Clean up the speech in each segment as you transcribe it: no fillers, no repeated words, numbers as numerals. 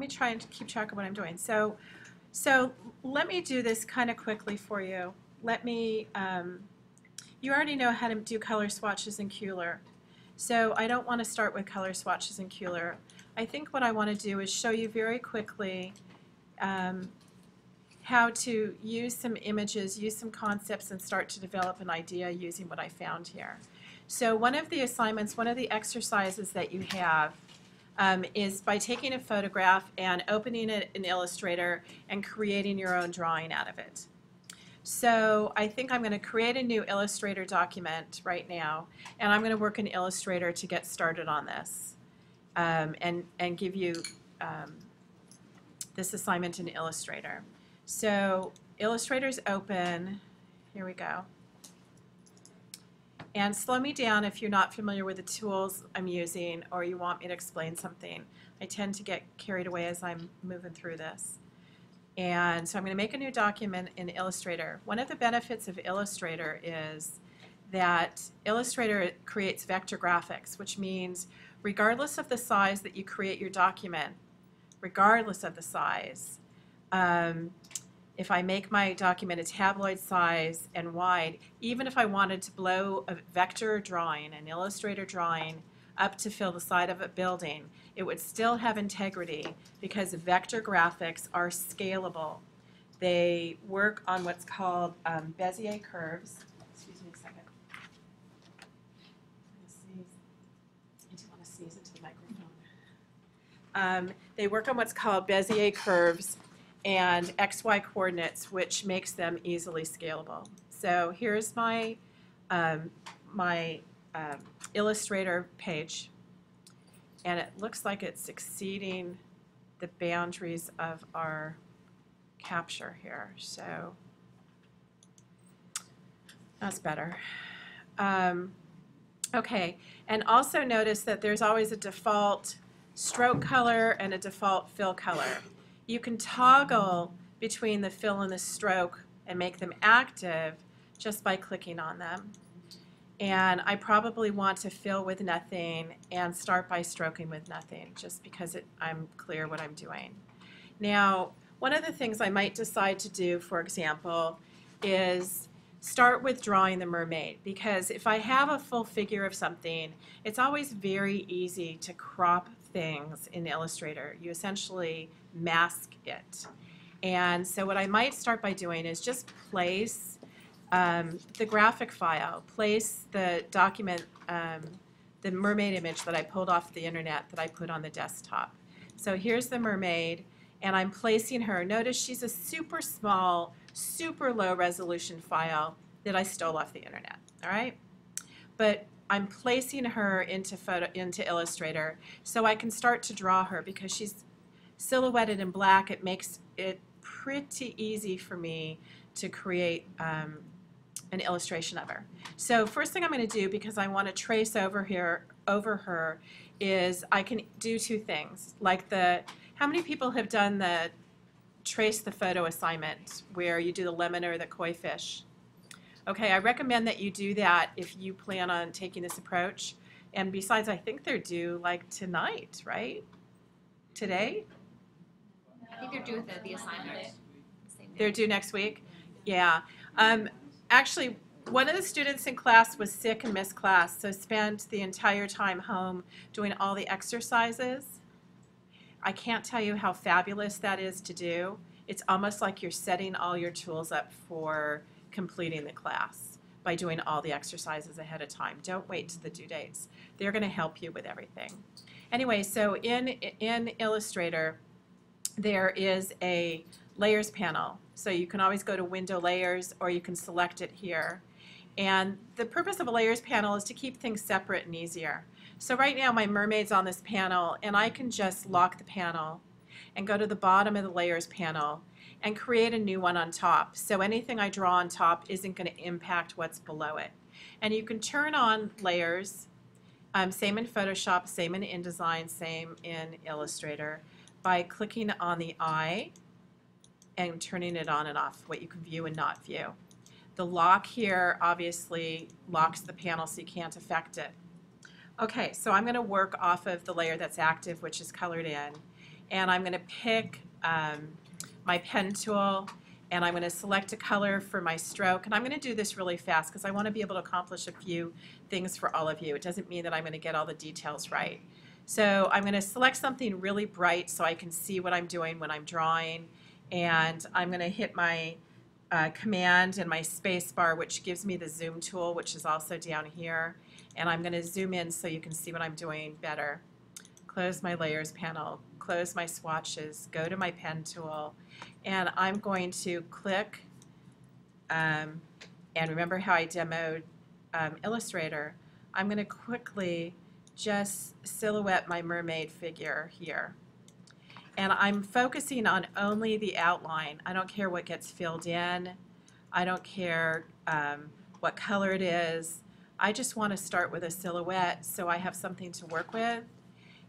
Let me try and keep track of what I'm doing. So let me do this kind of quickly for you. Let me, you already know how to do color swatches in Kuler. So I don't want to start with color swatches in Kuler. I think what I want to do is show you very quickly how to use some images, use some concepts, and start to develop an idea using what I found here. So one of the assignments, one of the exercises that you have is by taking a photograph and opening it in Illustrator and creating your own drawing out of it. So I think I'm going to create a new Illustrator document right now, and I'm going to work in Illustrator to get started on this and give you this assignment in Illustrator. So Illustrator's open. Here we go. And slow me down if you're not familiar with the tools I'm using or you want me to explain something. I tend to get carried away as I'm moving through this. And so I'm going to make a new document in Illustrator. One of the benefits of Illustrator is that Illustrator creates vector graphics, which means regardless of the size that you create your document, regardless of the size, if I make my document a tabloid size and wide, even if I wanted to blow a vector drawing, an Illustrator drawing, up to fill the side of a building, it would still have integrity because vector graphics are scalable. They work on what's called Bezier curves. Excuse me a second. I do want to sneeze into the microphone. They work on what's called Bezier curves and XY coordinates, which makes them easily scalable. So here's my Illustrator page, and it looks like it's exceeding the boundaries of our capture here. So that's better. Okay, and also notice that there's always a default stroke color and a default fill color. You can toggle between the fill and the stroke and make them active just by clicking on them. And I probably want to fill with nothing and start by stroking with nothing, just because I'm clear what I'm doing. Now, one of the things I might decide to do, for example, is start with drawing the mermaid, because if I have a full figure of something, it's always very easy to crop things in Illustrator. You essentially mask it. And so what I might start by doing is just place the graphic file, place the document, the mermaid image that I pulled off the internet that I put on the desktop. So here's the mermaid, and I'm placing her. Notice she's a super small, super low resolution file that I stole off the internet, all right? But I'm placing her into Illustrator so I can start to draw her because she's silhouetted in black. It makes it pretty easy for me to create an illustration of her. So first thing I'm going to do, because I want to trace over her, is I can do two things. Like how many people have done the trace the photo assignment where you do the lemon or the koi fish? Okay, I recommend that you do that if you plan on taking this approach. And besides, I think they're due like tonight, right? Today? I think they're due with the assignment. They're due next week? Yeah. Actually, one of the students in class was sick and missed class, so spent the entire time home doing all the exercises. I can't tell you how fabulous that is to do. It's almost like you're setting all your tools up for completing the class by doing all the exercises ahead of time. Don't wait to the due dates. They're going to help you with everything. Anyway, so in Illustrator, there is a layers panel. So you can always go to Window Layers, or you can select it here. And the purpose of a layers panel is to keep things separate and easier. So right now my mermaid's on this panel, and I can just lock the panel and go to the bottom of the layers panel and create a new one on top. So anything I draw on top isn't going to impact what's below it. And you can turn on layers, same in Photoshop, same in InDesign, same in Illustrator, by clicking on the eye and turning it on and off, what you can view and not view. The lock here obviously locks the panel so you can't affect it. Okay, so I'm going to work off of the layer that's active, which is colored in. and I'm going to pick my pen tool, and I'm going to select a color for my stroke, and I'm going to do this really fast because I want to be able to accomplish a few things for all of you. It doesn't mean that I'm going to get all the details right. So I'm going to select something really bright so I can see what I'm doing when I'm drawing, and I'm going to hit my command and my space bar, which gives me the zoom tool, which is also down here, and I'm going to zoom in so you can see what I'm doing better. Close my layers panel, close my swatches, go to my pen tool, and I'm going to click, and remember how I demoed Illustrator, I'm going to quickly just silhouette my mermaid figure here. And I'm focusing on only the outline. I don't care what gets filled in. I don't care what color it is. I just want to start with a silhouette so I have something to work with.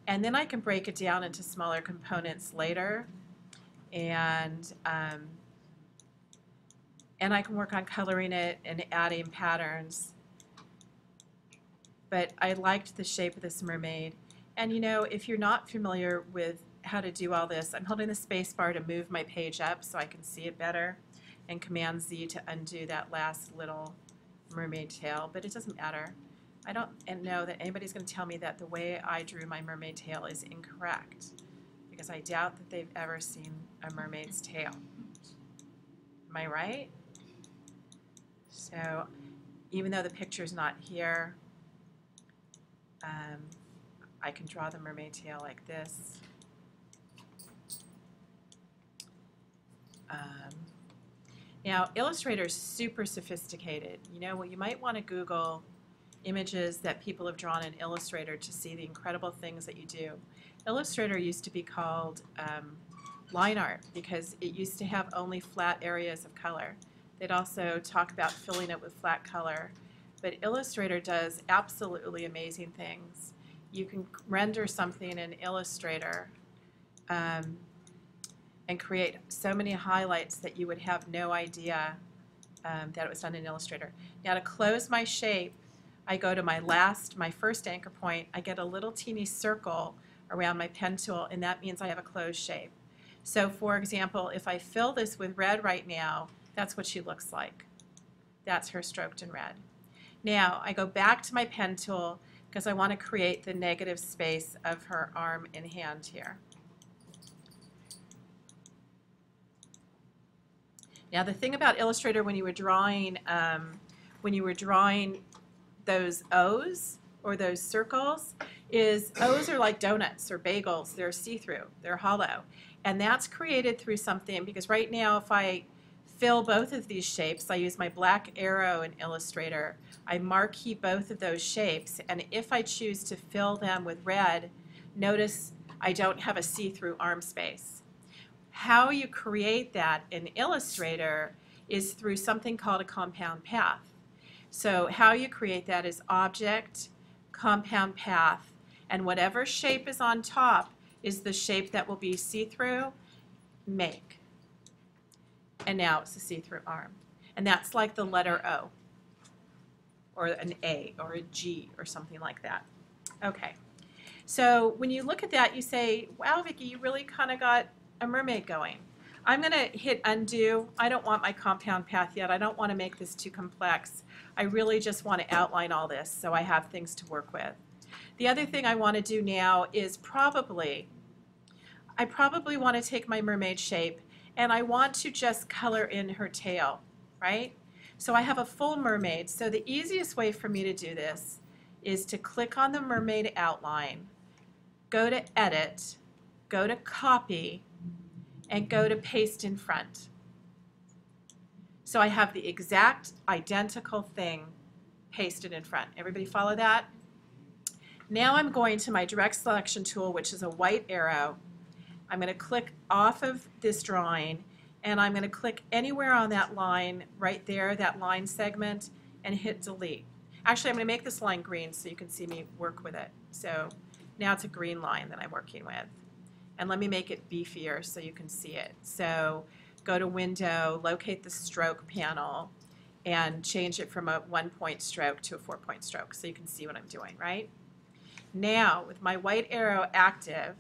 And then I can break it down into smaller components later. And I can work on coloring it and adding patterns. But I liked the shape of this mermaid. And you know, if you're not familiar with how to do all this, I'm holding the space bar to move my page up so I can see it better, and Command Z to undo that last little mermaid tail, but it doesn't matter. I don't know that anybody's going to tell me that the way I drew my mermaid tail is incorrect, because I doubt that they've ever seen a mermaid's tail. Am I right? So even though the picture's not here, I can draw the mermaid tail like this. Now, Illustrator is super sophisticated. You know, well, you might want to Google images that people have drawn in Illustrator to see the incredible things that you do. Illustrator used to be called line art because it used to have only flat areas of color. They'd also talk about filling it with flat color. But Illustrator does absolutely amazing things. You can render something in Illustrator and create so many highlights that you would have no idea that it was done in Illustrator. Now to close my shape, I go to my first anchor point. I get a little teeny circle around my pen tool, and that means I have a closed shape. So for example, if I fill this with red right now, that's what she looks like. That's her stroked in red. Now I go back to my pen tool because I want to create the negative space of her arm and hand here. Now the thing about Illustrator when you were drawing those O's or those circles is O's are like donuts or bagels. They're see-through. They're hollow. And that's created through something, because right now if I fill both of these shapes, I use my black arrow in Illustrator. I marquee both of those shapes, and if I choose to fill them with red, notice I don't have a see-through arm space. How you create that in Illustrator is through something called a compound path. So how you create that is Object, Compound Path, and whatever shape is on top is the shape that will be see-through, Make. And now it's a see-through arm. And that's like the letter O, or an A, or a G, or something like that. Okay. So when you look at that, you say, wow, Vicki, you really kind of got a mermaid going. I'm going to hit undo. I don't want my compound path yet. I don't want to make this too complex. I really just want to outline all this so I have things to work with. The other thing I want to do now is I probably want to take my mermaid shape and I want to just color in her tail, right? So I have a full mermaid. So the easiest way for me to do this is to click on the mermaid outline, go to Edit, go to Copy, and go to Paste in Front. So I have the exact identical thing pasted in front. Everybody follow that? Now I'm going to my direct selection tool, which is a white arrow. I'm going to click off of this drawing, and I'm going to click anywhere on that line right there, that line segment, and hit delete. Actually, I'm going to make this line green so you can see me work with it. So now it's a green line that I'm working with. And let me make it beefier so you can see it. So go to Window, locate the stroke panel, and change it from a 1-point stroke to a 4-point stroke so you can see what I'm doing, right? Now, with my white arrow active,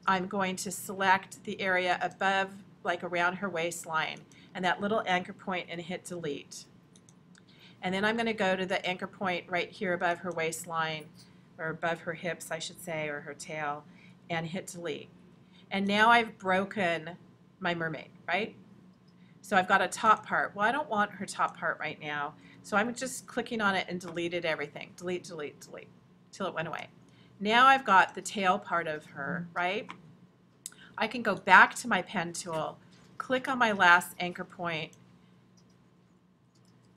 I'm going to select the area above, like around her waistline, and that little anchor point, and hit delete. And then I'm going to go to the anchor point right here above her waistline, or above her hips, I should say, or her tail, and hit delete. And now I've broken my mermaid, right? So I've got a top part. Well, I don't want her top part right now, so I'm just clicking on it and deleted everything. Delete, delete, delete, till it went away. Now I've got the tail part of her, right? I can go back to my pen tool, click on my last anchor point,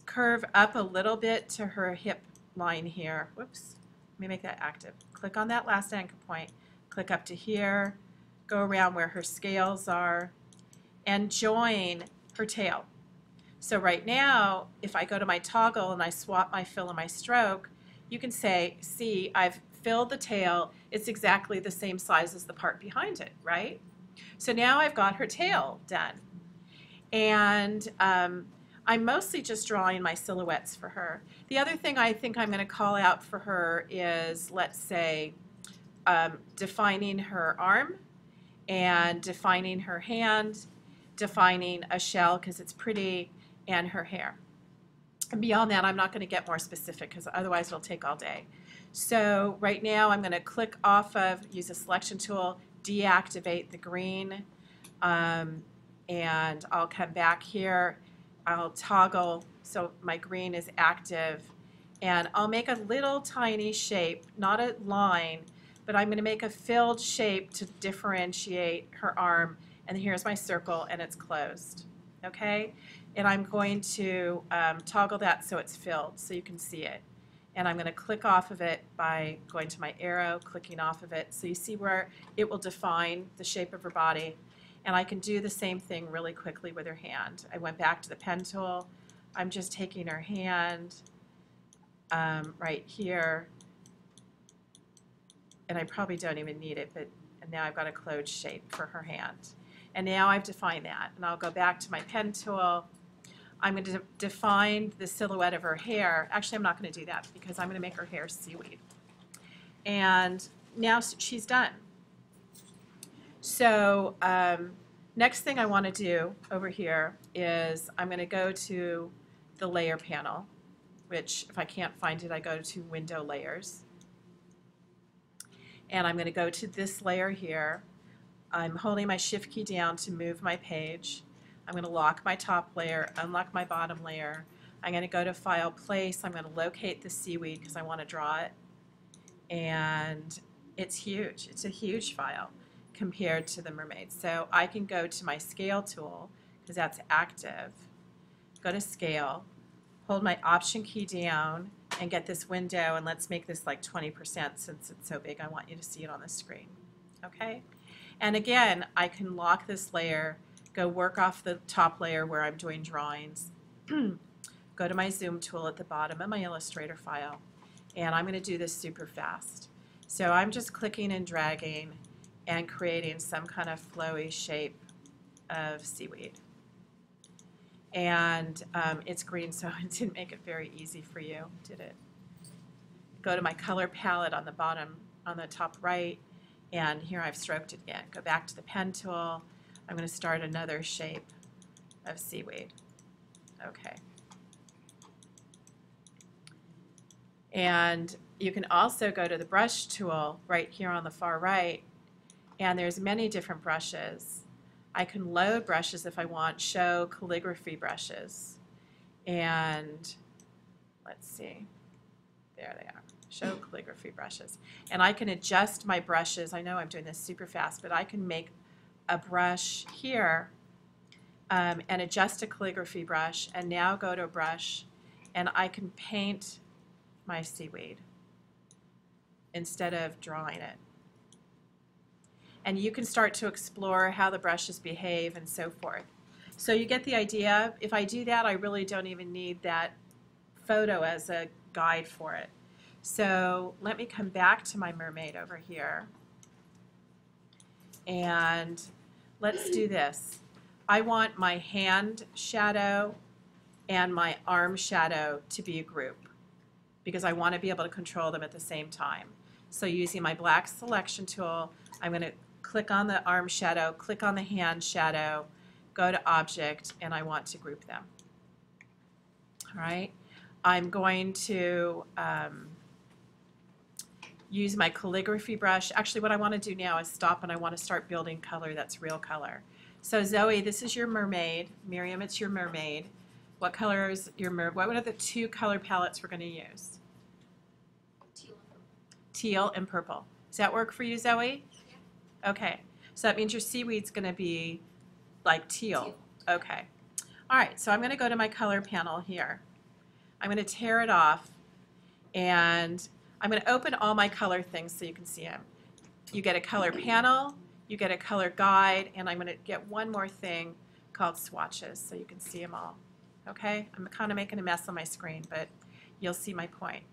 curve up a little bit to her hip line here. Whoops, let me make that active. Click on that last anchor point, click up to here, go around where her scales are, and join her tail. So right now, if I go to my toggle and I swap my fill and my stroke, you can say, see, I've filled the tail. It's exactly the same size as the part behind it, right? So now I've got her tail done. And I'm mostly just drawing my silhouettes for her. The other thing I think I'm going to call out for her is, let's say, defining her arm and defining her hand, defining a shell because it's pretty, and her hair. And beyond that, I'm not going to get more specific because otherwise it'll take all day. So right now I'm going to click off of, use a selection tool, deactivate the green, and I'll come back here. I'll toggle so my green is active, and I'll make a little tiny shape, not a line, but I'm going to make a filled shape to differentiate her arm. And here's my circle, and it's closed, okay? And I'm going to toggle that so it's filled so you can see it. And I'm going to click off of it by going to my arrow, clicking off of it. So you see where it will define the shape of her body. And I can do the same thing really quickly with her hand. I went back to the pen tool. I'm just taking her hand right here. And I probably don't even need it, but and now I've got a closed shape for her hand. And now I've defined that. And I'll go back to my pen tool. I'm going to define the silhouette of her hair. Actually, I'm not going to do that because I'm going to make her hair seaweed. And now she's done. So next thing I want to do over here is I'm going to go to the layer panel, which if I can't find it, I go to Window Layers. And I'm going to go to this layer here. I'm holding my Shift key down to move my page. I'm going to lock my top layer, unlock my bottom layer. I'm going to go to File, Place. I'm going to locate the seaweed because I want to draw it. And it's huge. It's a huge file compared to the mermaid. So I can go to my Scale tool because that's active. Go to Scale, hold my Option key down, and get this window, and let's make this like 20% since it's so big. I want you to see it on the screen. Okay? And again, I can lock this layer, go work off the top layer where I'm doing drawings, go to my Zoom tool at the bottom of my Illustrator file, and I'm going to do this super fast. So I'm just clicking and dragging and creating some kind of flowy shape of seaweed. And it's green, so it didn't make it very easy for you, did it? Go to my color palette on the bottom, on the top right, and here I've stroked it again. Go back to the pen tool. I'm going to start another shape of seaweed. Okay. And you can also go to the brush tool right here on the far right, and there's many different brushes. I can load brushes if I want, show calligraphy brushes. And let's see, there they are, show calligraphy brushes. And I can adjust my brushes. I know I'm doing this super fast, but I can make a brush here and adjust a calligraphy brush, and now go to a brush, and I can paint my seaweed instead of drawing it. And you can start to explore how the brushes behave and so forth. So you get the idea. If I do that, I really don't even need that photo as a guide for it. So let me come back to my mermaid over here. And let's do this. I want my hand shadow and my arm shadow to be a group because I want to be able to control them at the same time. So using my black selection tool, I'm going to click on the arm shadow, click on the hand shadow, go to object, and I want to group them. All right, I'm going to use my calligraphy brush. Actually, what I want to do now is stop, and I want to start building color that's real color. So Zoe, this is your mermaid. Miriam, it's your mermaid. What color is your mermaid? What are the two color palettes we're going to use? Teal and purple. Does that work for you, Zoe? Yeah. Okay. So that means your seaweed's going to be like teal. Okay. All right. So I'm going to go to my color panel here. I'm going to tear it off, and I'm going to open all my color things so you can see them. You get a color panel, you get a color guide, and I'm going to get one more thing called swatches so you can see them all. Okay? I'm kind of making a mess on my screen, but you'll see my point.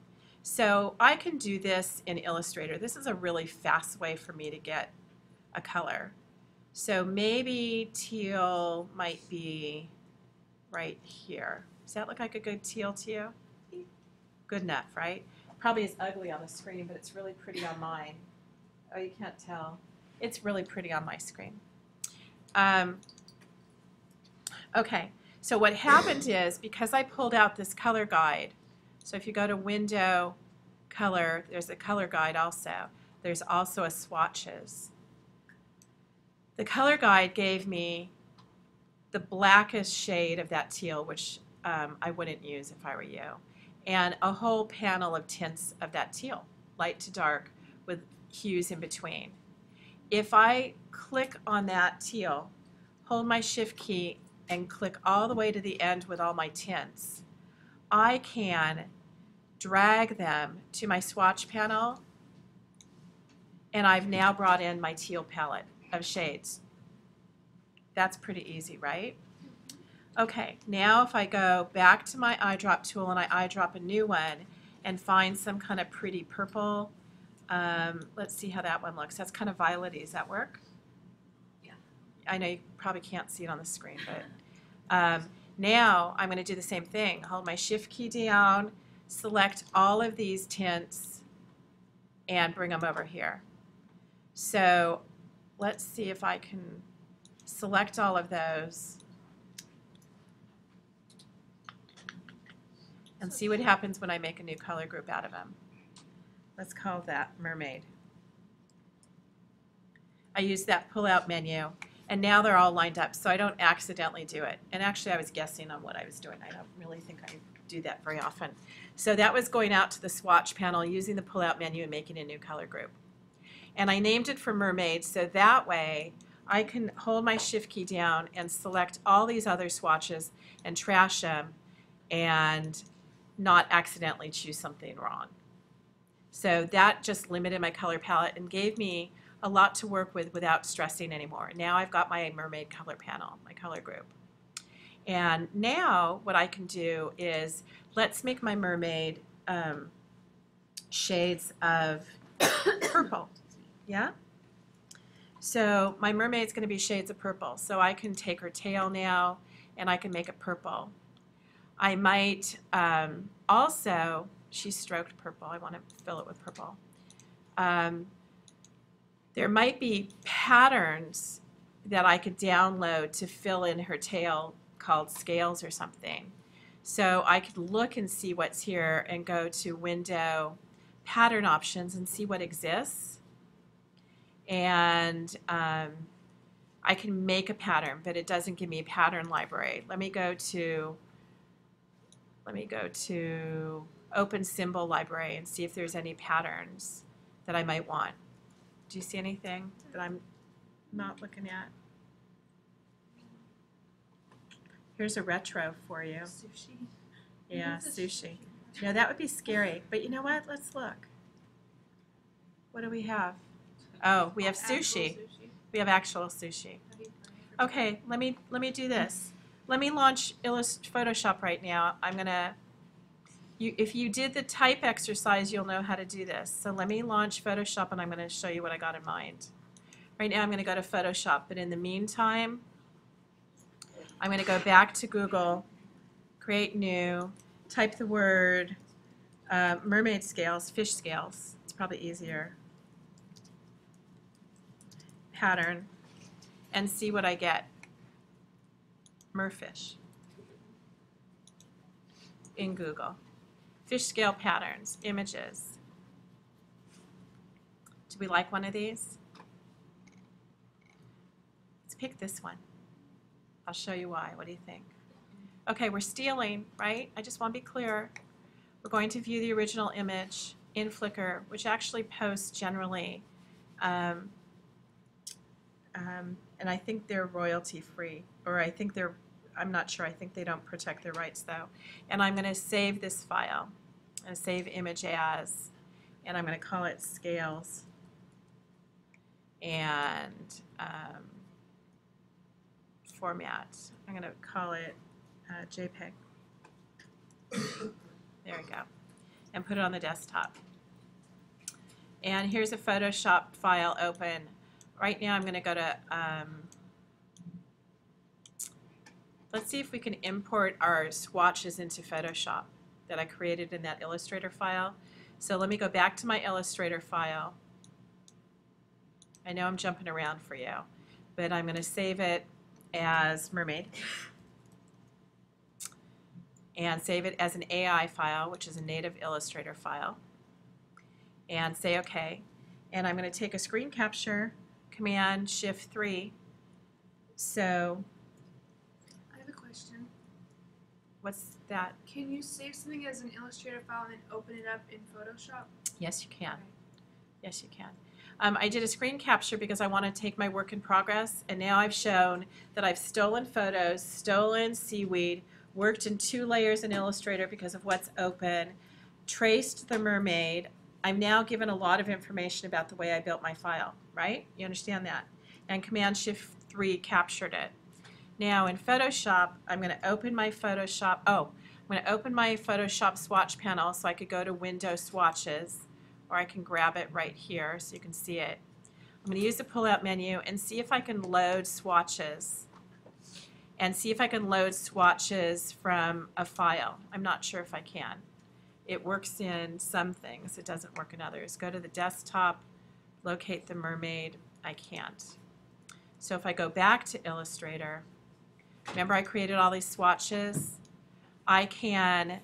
So I can do this in Illustrator. This is a really fast way for me to get a color. So maybe teal might be right here. Does that look like a good teal to you? Good enough, right? Probably is ugly on the screen, but it's really pretty on mine. Oh, you can't tell. It's really pretty on my screen. Okay, so what happened is, because I pulled out this color guide, so if you go to Window, Color, there's a color guide also. There's also a swatches. The color guide gave me the blackest shade of that teal, which I wouldn't use if I were you, and a whole panel of tints of that teal, light to dark, with hues in between. If I click on that teal, hold my shift key, and click all the way to the end with all my tints, I can drag them to my swatch panel, and I've now brought in my teal palette of shades. That's pretty easy, right? Okay, now if I go back to my eyedrop tool and I eyedrop a new one and find some kind of pretty purple, let's see how that one looks. That's kind of violet-y. Does that work? Yeah. I know you probably can't see it on the screen, but now I'm going to do the same thing. Hold my shift key down, select all of these tints, and bring them over here. So let's see if I can select all of those and see what happens when I make a new color group out of them. Let's call that Mermaid. I use that pull-out menu, and now they're all lined up so I don't accidentally do it. And actually I was guessing on what I was doing. I don't really think I do that very often. So that was going out to the swatch panel, using the pull-out menu and making a new color group. And I named it for Mermaid, so that way I can hold my shift key down and select all these other swatches and trash them and not accidentally choose something wrong. So that just limited my color palette and gave me a lot to work with without stressing anymore. Now I've got my Mermaid color panel, my color group. And now what I can do is, let's make my mermaid shades of purple. Yeah? So my mermaid's going to be shades of purple. So I can take her tail now and I can make it purple. I might also, she's stroked purple. I want to fill it with purple. There might be patterns that I could download to fill in her tail called scales or something. So I could look and see what's here and go to Window, Pattern Options, and see what exists. And I can make a pattern, but it doesn't give me a pattern library. Let me go to Open Symbol Library and see if there's any patterns that I might want. Do you see anything that I'm not looking at? Here's a retro for you. Sushi. Yeah, sushi. No, that would be scary. But you know what? Let's look. What do we have? Oh, we have sushi. We have actual sushi. Okay, let me do this. Let me launch Photoshop right now. I'm gonna. If you did the type exercise, you'll know how to do this. So let me launch Photoshop, and I'm going to show you what I got in mind. Right now I'm going to go to Photoshop, but in the meantime, I'm going to go back to Google, create new, type the word mermaid scales, fish scales. It's probably easier. pattern and see what I get. Merfish in Google. Fish scale patterns, images. Do we like one of these? Let's pick this one. I'll show you why. What do you think? Okay, we're stealing, right? I just want to be clear. We're going to view the original image in Flickr, which actually posts generally. And I think they're royalty free, or I think they're, I'm not sure, I think they don't protect their rights though. And I'm going to save this file, and save image as, and I'm going to call it scales, and format, I'm going to call it JPEG. There we go. And put it on the desktop. And here's a Photoshop file open. Right now I'm going to go to, let's see if we can import our swatches into Photoshop that I created in that Illustrator file. So let me go back to my Illustrator file. I know I'm jumping around for you, but I'm going to save it as Mermaid and save it as an AI file, which is a native Illustrator file, and say OK. And I'm going to take a screen capture, Command Shift 3. So I have a question. what's that? Can you save something as an Illustrator file and then open it up in Photoshop? Yes, you can. Okay. Yes, you can. I did a screen capture because I want to take my work in progress, and now I've shown that I've stolen photos, stolen seaweed, worked in 2 layers in Illustrator because of what's open, traced the mermaid. I'm now given a lot of information about the way I built my file, right? You understand that? And Command Shift 3 captured it. Now in Photoshop, I'm going to open my Photoshop. Oh, I'm going to open my Photoshop swatch panel so I could go to Window Swatches, or I can grab it right here so you can see it. I'm going to use the pull-out menu and see if I can load swatches, and see if I can load swatches from a file. I'm not sure if I can. It works in some things. It doesn't work in others. Go to the desktop, locate the mermaid. I can't. So if I go back to Illustrator, remember I created all these swatches? I can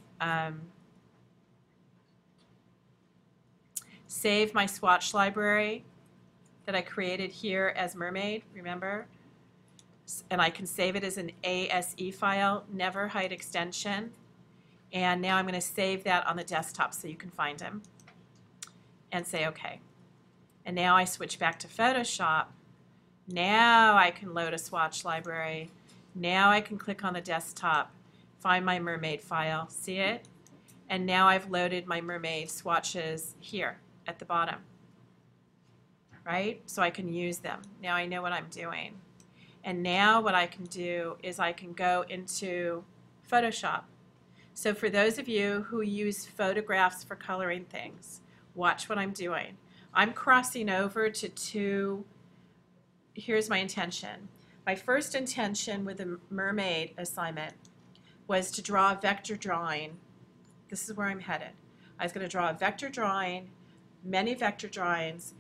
save my swatch library that I created here as mermaid, remember? And I can save it as an ASE file, never hide extension. And now I'm going to save that on the desktop so you can find them. And say OK. And now I switch back to Photoshop. Now I can load a swatch library. Now I can click on the desktop, find my mermaid file, see it? And now I've loaded my mermaid swatches here at the bottom, right? So I can use them. Now I know what I'm doing. And now what I can do is I can go into Photoshop. So for those of you who use photographs for coloring things, watch what I'm doing. I'm crossing over to 2. Here's my intention. My first intention with the mermaid assignment was to draw a vector drawing. This is where I'm headed. I was going to draw a vector drawing, many vector drawings,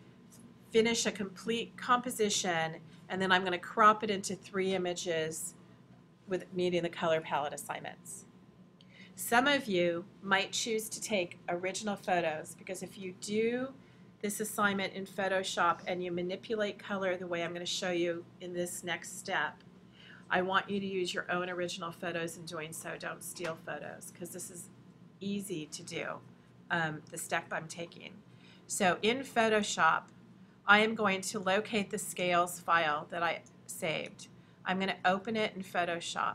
finish a complete composition, and then I'm going to crop it into 3 images with meeting the color palette assignments. Some of you might choose to take original photos, because if you do this assignment in Photoshop and you manipulate color the way I'm going to show you in this next step, I want you to use your own original photos in doing so. Don't steal photos, because this is easy to do, the step I'm taking. So in Photoshop, I am going to locate the scales file that I saved. I'm going to open it in Photoshop.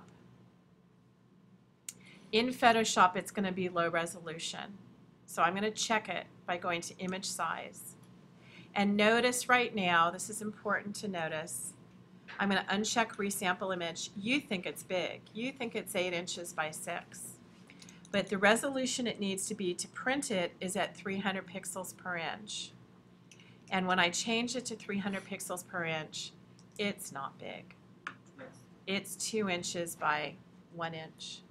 In Photoshop, it's going to be low resolution. So I'm going to check it by going to image size. And notice right now, this is important to notice, I'm going to uncheck resample image. You think it's big. You think it's 8 inches by 6. But the resolution it needs to be to print it is at 300 pixels per inch. And when I change it to 300 pixels per inch, it's not big. It's 2 inches by 1 inch.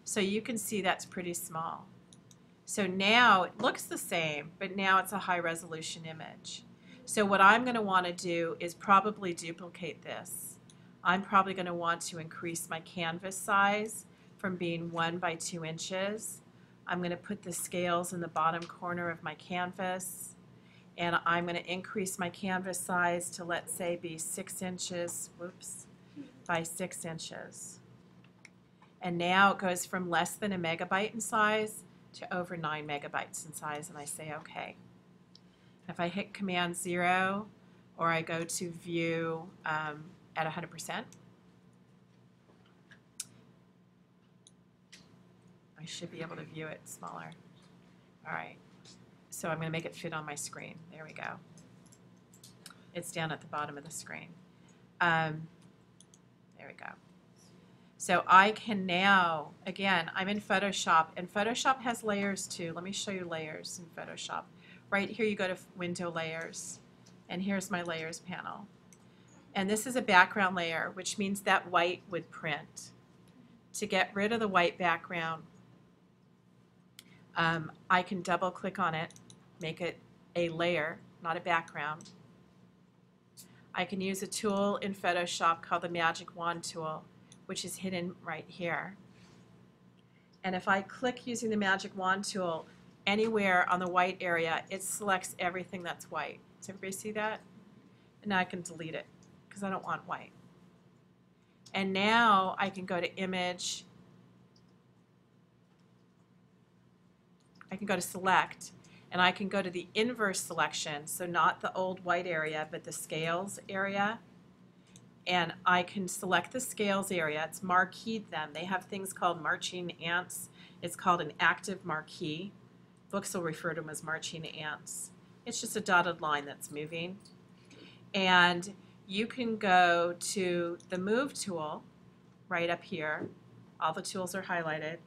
So you can see that's pretty small. So now it looks the same, but now it's a high resolution image. So what I'm going to want to do is probably duplicate this. I'm probably going to want to increase my canvas size from being 1 by 2 inches. I'm going to put the scales in the bottom corner of my canvas, and I'm going to increase my canvas size to, let's say, be 6 inches, whoops, by 6 inches. And now it goes from less than a megabyte in size to over 9 megabytes in size, and I say OK. If I hit Command 0 or I go to view at 100%, I should be able to view it smaller. All right, so I'm going to make it fit on my screen. There we go. It's down at the bottom of the screen. There we go. So I can now, again, I'm in Photoshop, and Photoshop has layers too. Let me show you layers in Photoshop. Right here you go to Window Layers, and here's my Layers panel. And this is a background layer, which means that white would print. To get rid of the white background, I can double click on it, make it a layer, not a background. I can use a tool in Photoshop called the Magic Wand tool, which is hidden right here. And if I click using the Magic Wand tool anywhere on the white area, it selects everything that's white. Does everybody see that? And now I can delete it because I don't want white. And now I can go to Image. I can go to Select, and I can go to the inverse selection, so not the old white area, but the scales area. And I can select the scales area. It's marqueed them. They have things called marching ants. It's called an active marquee. Books will refer to them as marching ants. It's just a dotted line that's moving. And you can go to the Move tool right up here. All the tools are highlighted.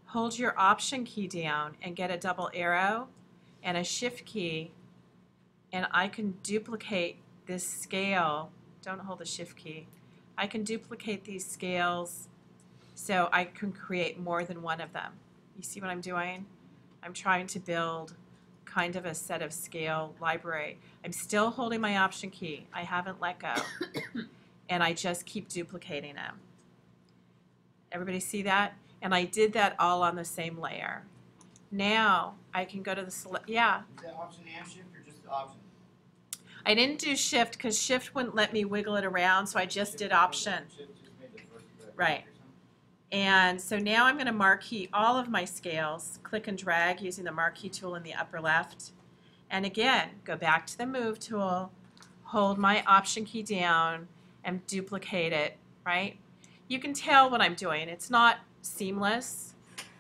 Hold your Option key down and get a double arrow and a Shift key, and I can duplicate this scale. Don't hold the Shift key. I can duplicate these scales so I can create more than one of them. You see what I'm doing? I'm trying to build kind of a set of scale library. I'm still holding my Option key. I haven't let go. And I just keep duplicating them. Everybody see that? And I did that all on the same layer. Now I can go to the select. Yeah. Is that Option and Shift or just the Option? I didn't do Shift because Shift wouldn't let me wiggle it around, so I just did Option. Shift just made the first Right. And so now I'm going to marquee all of my scales, click and drag using the marquee tool in the upper left. And again, go back to the Move tool, hold my Option key down, and duplicate it, right? You can tell what I'm doing. It's not seamless,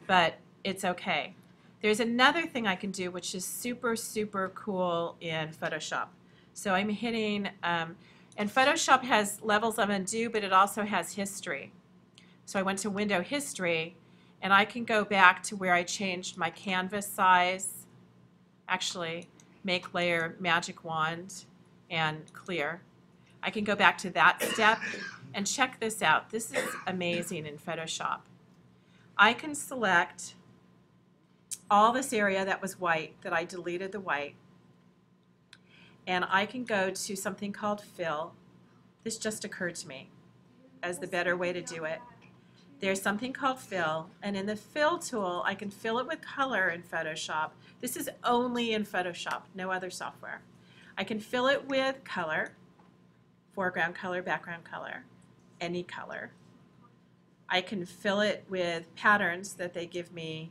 but it's okay. There's another thing I can do which is super, super cool in Photoshop. So I'm hitting, and Photoshop has levels of undo, but it also has history. So I went to Window History, and I can go back to where I changed my canvas size. Actually, make layer Magic Wand and clear. I can go back to that step and check this out. This is amazing in Photoshop. I can select all this area that was white, that I deleted the white, and I can go to something called Fill. This just occurred to me as the better way to do it. There's something called Fill, and in the Fill tool, I can fill it with color in Photoshop. This is only in Photoshop, no other software. I can fill it with color, foreground color, background color, any color. I can fill it with patterns that they give me,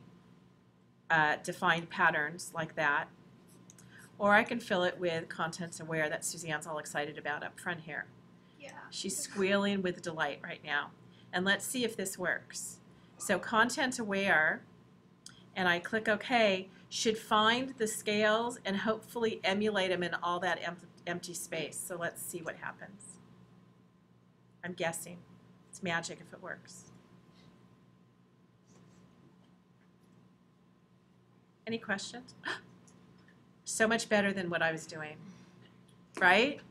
defined patterns like that. Or I can fill it with content aware that Suzanne's all excited about up front here. Yeah. She's squealing with delight right now. And let's see if this works. So content aware, and I click OK, should find the scales and hopefully emulate them in all that empty space. So let's see what happens. I'm guessing. It's magic if it works. Any questions? So much better than what I was doing, right?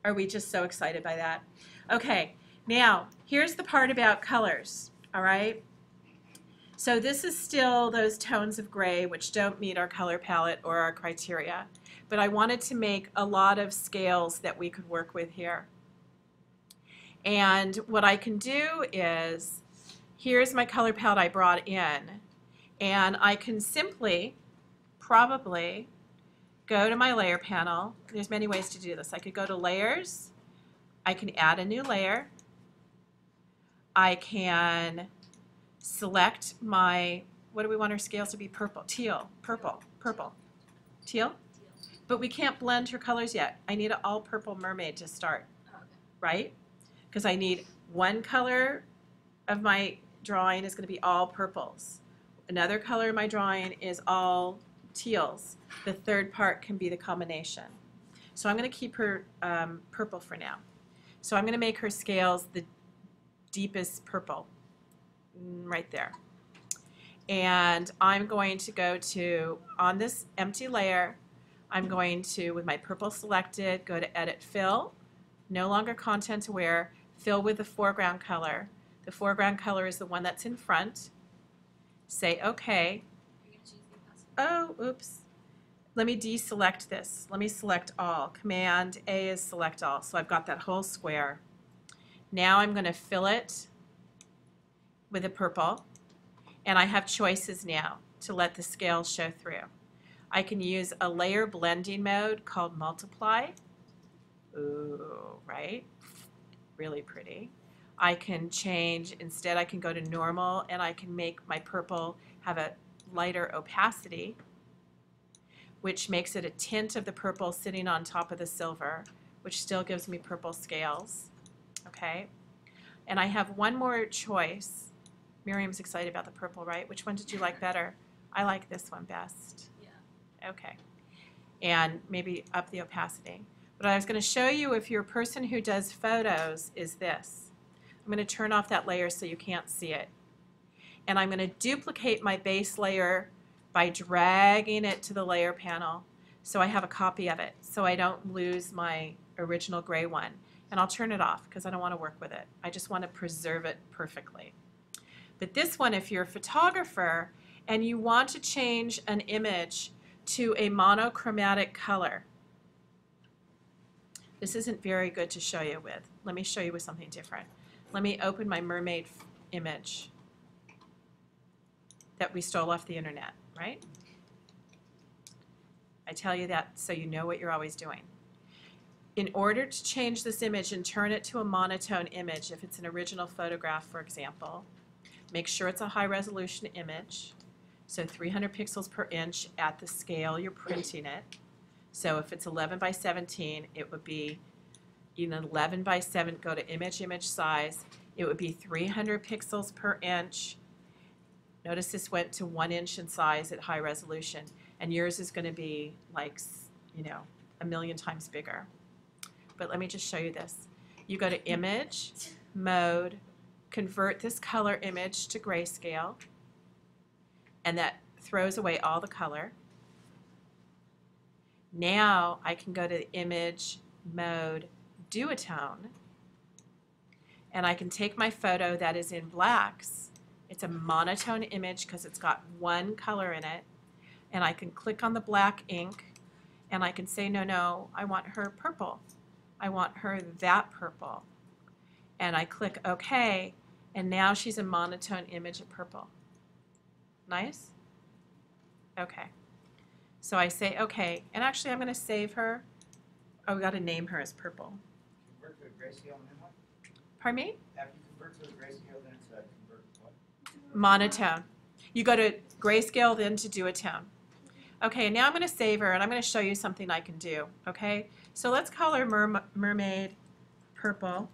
Are we just so excited by that? Okay, now here's the part about colors, all right? So this is still those tones of gray which don't meet our color palette or our criteria. but I wanted to make a lot of scales that we could work with here. And what I can do is, here's my color palette I brought in, and I can simply, probably, go to my layer panel. There's many ways to do this. I could go to layers, I can add a new layer, I can select my, what do we want our scales to be? Purple, teal, purple, teal? But we can't blend her colors yet. I need an all purple mermaid to start, right? Because I need one color of my drawing is going to be all purples. Another color of my drawing is all teals. The third part can be the combination. So I'm going to keep her purple for now. So I'm going to make her scales the deepest purple, right there. And I'm going to go to, on this empty layer, I'm going to, with my purple selected, go to Edit Fill, no longer Content Aware, fill with the foreground color. The foreground color is the one that's in front. Say OK. Oh, oops. Let me deselect this. Let me select all. Command A is select all. So I've got that whole square. Now I'm going to fill it with a purple. And I have choices now to let the scale show through. I can use a layer blending mode called Multiply. Ooh, right? Really pretty. I can change, instead I can go to normal and I can make my purple have a lighter opacity, which makes it a tint of the purple sitting on top of the silver, which still gives me purple scales. Okay? And I have one more choice. Miriam's excited about the purple, right? Which one did you like better? I like this one best. Yeah. Okay. And maybe up the opacity. But I was going to show you, if you're a person who does photos, is this. I'm going to turn off that layer so you can't see it. And I'm going to duplicate my base layer by dragging it to the layer panel so I have a copy of it, so I don't lose my original gray one. And I'll turn it off because I don't want to work with it. I just want to preserve it perfectly. But this one, if you're a photographer and you want to change an image to a monochromatic color, this isn't very good to show you with. Let me show you with something different. Let me open my mermaid image that we stole off the internet, right? I tell you that so you know what you're always doing. In order to change this image and turn it to a monotone image, if it's an original photograph, for example, make sure it's a high resolution image, so 300 pixels per inch at the scale you're printing it. So if it's 11 by 17, it would be 11 by 7, go to image size, it would be 300 pixels per inch. Notice this went to 1 inch in size at high resolution, and yours is going to be like, you know, a million times bigger. But let me just show you this. You go to image, mode, convert this color image to grayscale, and that throws away all the color. Now I can go to image, mode, duotone, and I can take my photo that is in blacks. It's a monotone image because it's got one color in it, and I can click on the black ink and I can say, no, I want her purple. I want her that purple. And I click OK, and now she's a monotone image of purple. Nice? Okay. So I say OK, and actually I'm going to save her. Oh, we got to name her as purple. Convert to a grayscale and then what? Pardon me? After you convert to a grayscale, then it's convert to what? Monotone. You go to grayscale, then to duotone. Okay, and now I'm going to save her, and I'm going to show you something I can do. Okay, so let's call her mermaid purple.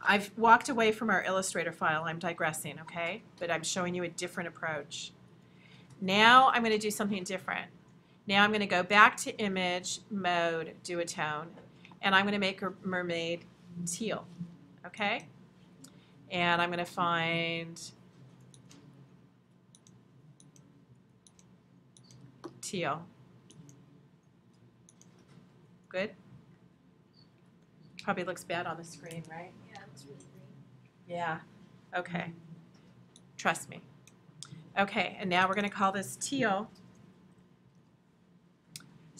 I've walked away from our Illustrator file. I'm digressing, okay? But I'm showing you a different approach. Now I'm going to do something different. Now I'm going to go back to image, mode, duotone, and I'm going to make her mermaid teal, okay? And I'm going to find teal. Good? Probably looks bad on the screen, right? Yeah, it looks really green. Yeah. Okay. Trust me. Okay, and now we're going to call this teal.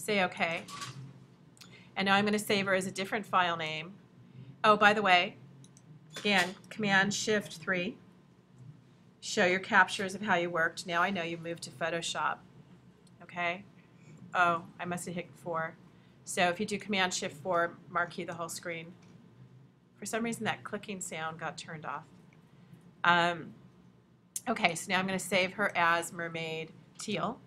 Say OK. And now I'm going to save her as a different file name. Oh, by the way, again, Command-Shift-3. Show your captures of how you worked. Now I know you moved to Photoshop. Okay? Oh, I must have hit 4. So if you do Command-Shift-4, marquee the whole screen. For some reason, that clicking sound got turned off. Okay, so now I'm going to save her as Mermaid Teal.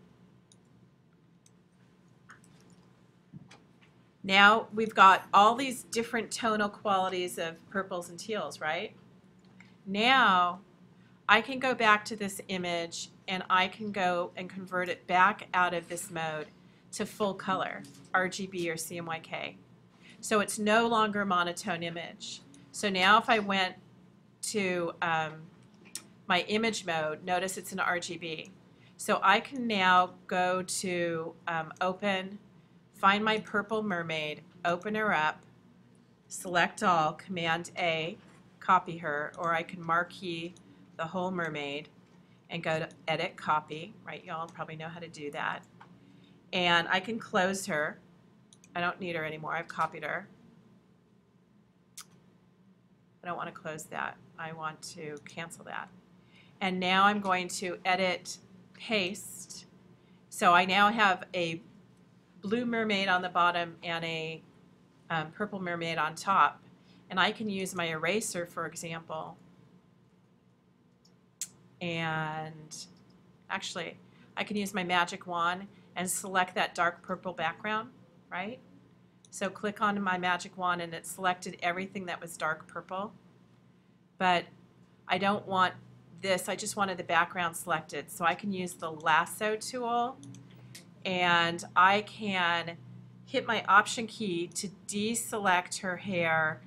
Now we've got all these different tonal qualities of purples and teals, right? Now I can go back to this image and I can go and convert it back out of this mode to full color, RGB or CMYK. So it's no longer a monotone image. So now if I went to my image mode, notice it's an RGB. So I can now go to Open, find my purple mermaid, open her up, select all, Command-A, copy her, or I can marquee the whole mermaid and go to Edit, Copy, right? Y'all probably know how to do that. And I can close her. I don't need her anymore. I've copied her. I don't want to close that. I want to cancel that. And now I'm going to Edit, Paste. So I now have a blue mermaid on the bottom and a purple mermaid on top. And I can use my eraser, for example. And actually, I can use my magic wand and select that dark purple background, right? So click on my magic wand and it selected everything that was dark purple. But I don't want this, I just wanted the background selected. So I can use the lasso tool and I can hit my Option key to deselect her hair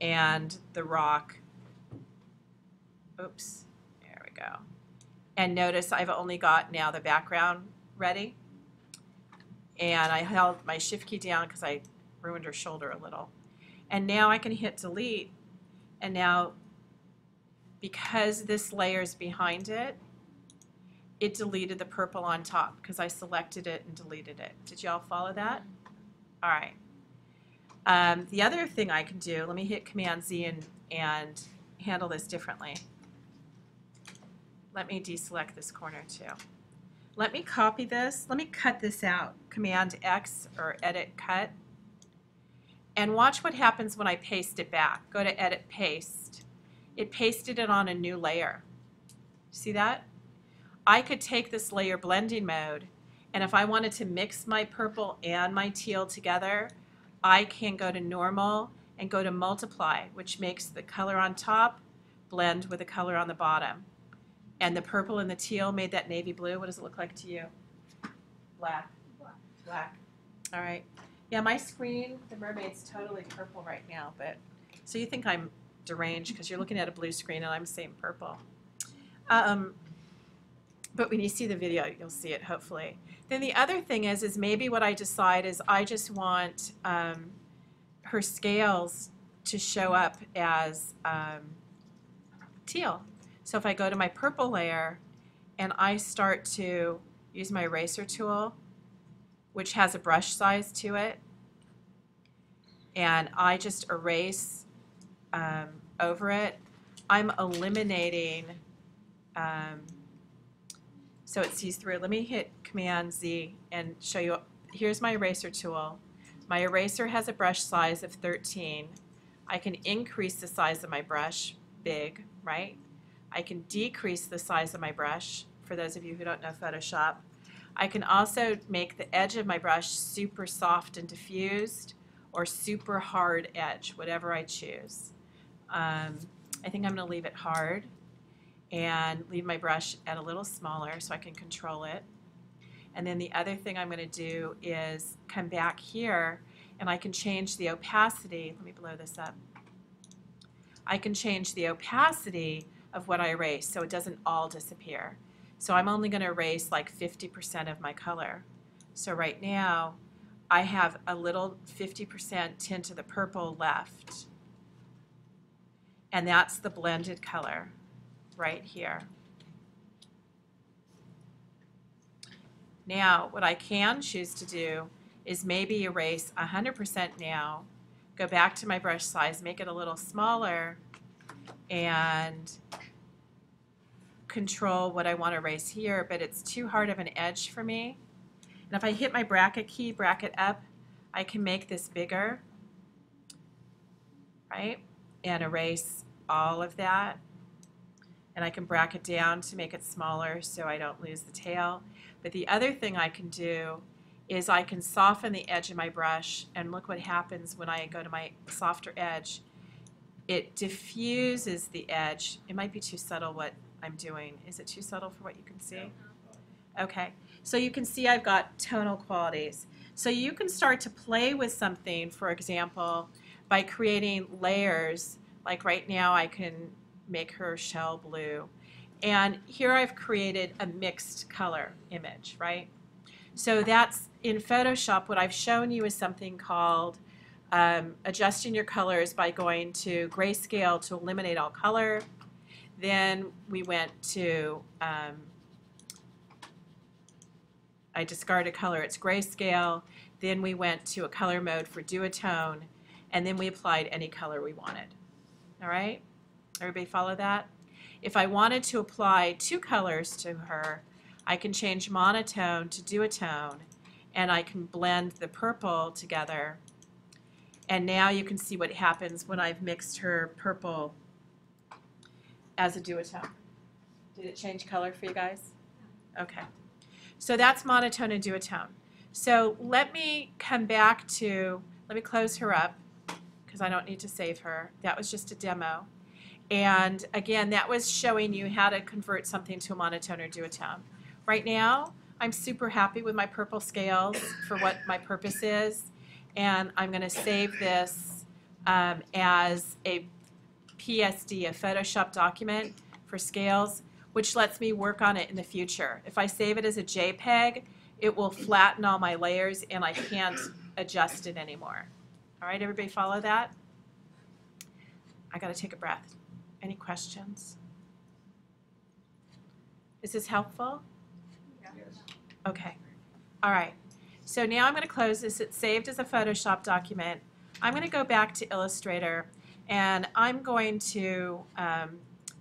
and the rock. Oops, there we go. And notice I've only got now the background ready. And I held my Shift key down because I ruined her shoulder a little. And now I can hit delete. And now, because this layer is behind it, it deleted the purple on top because I selected it and deleted it. Did y'all follow that? All right. The other thing I can do, let me hit Command-Z and handle this differently. Let me deselect this corner too. Let me copy this. Let me cut this out. Command-X or Edit, Cut. And watch what happens when I paste it back. Go to Edit, Paste. It pasted it on a new layer. See that? I could take this layer blending mode, and if I wanted to mix my purple and my teal together, I can go to Normal and go to Multiply, which makes the color on top blend with the color on the bottom. And the purple and the teal made that navy blue. What does it look like to you? Black. Black. All right. Yeah, my screen, the mermaid's totally purple right now, but so you think I'm deranged because you're looking at a blue screen and I'm saying purple. But when you see the video, you'll see it, hopefully. Then the other thing is maybe what I decide is I just want her scales to show up as teal. So if I go to my purple layer and I start to use my eraser tool, which has a brush size to it, and I just erase over it, I'm eliminating, so it sees through. Let me hit Command-Z and show you. Here's my eraser tool. My eraser has a brush size of 13. I can increase the size of my brush, big, right? I can decrease the size of my brush, for those of you who don't know Photoshop. I can also make the edge of my brush super soft and diffused, or super hard edge, whatever I choose. I think I'm going to leave it hard and leave my brush at a little smaller so I can control it. And then the other thing I'm going to do is come back here and I can change the opacity. Let me blow this up. I can change the opacity of what I erase so it doesn't all disappear. So I'm only going to erase like 50% of my color. So right now I have a little 50% tint of the purple left. And that's the blended color right here. Now, what I can choose to do is maybe erase 100% now, go back to my brush size, make it a little smaller, and control what I want to erase here, but it's too hard of an edge for me. And if I hit my bracket key, bracket up, I can make this bigger, right? And erase all of that. And I can bracket down to make it smaller so I don't lose the tail. But the other thing I can do is I can soften the edge of my brush, and look what happens when I go to my softer edge. It diffuses the edge. It might be too subtle what I'm doing. Is it too subtle for what you can see? Okay, so you can see I've got tonal qualities. So you can start to play with something, for example, by creating layers. Like right now I can make her shell blue. And here I've created a mixed color image, right? So that's in Photoshop. What I've shown you is something called adjusting your colors by going to grayscale to eliminate all color. Then we went to, I discarded color, it's grayscale. Then we went to a color mode for duotone, and then we applied any color we wanted. All right? Everybody follow that? If I wanted to apply 2 colors to her, I can change monotone to duotone, and I can blend the purple together. And now you can see what happens when I've mixed her purple as a duotone. Did it change color for you guys? Okay. So that's monotone and duotone. So let me come back to, let me close her up because I don't need to save her. That was just a demo. And again, that was showing you how to convert something to a monotone or duotone. Right now, I'm super happy with my purple scales for what my purpose is. And I'm going to save this as a PSD, a Photoshop document for scales, which lets me work on it in the future. If I save it as a JPEG, it will flatten all my layers and I can't adjust it anymore. All right, everybody follow that? I got to take a breath. Any questions? Is this helpful? Yes. Okay. All right. So now I'm going to close this. It's saved as a Photoshop document. I'm going to go back to Illustrator, and I'm going to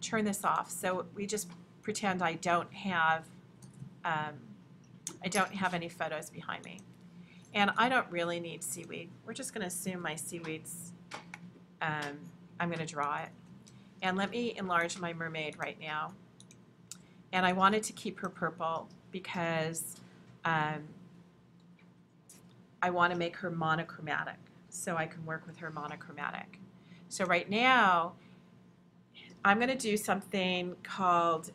turn this off. So we just pretend I don't have any photos behind me. And I don't really need seaweed. We're just going to assume my seaweed's, I'm going to draw it. And let me enlarge my mermaid right now. And I wanted to keep her purple because I want to make her monochromatic, so I can work with her monochromatic. So right now, I'm going to do something called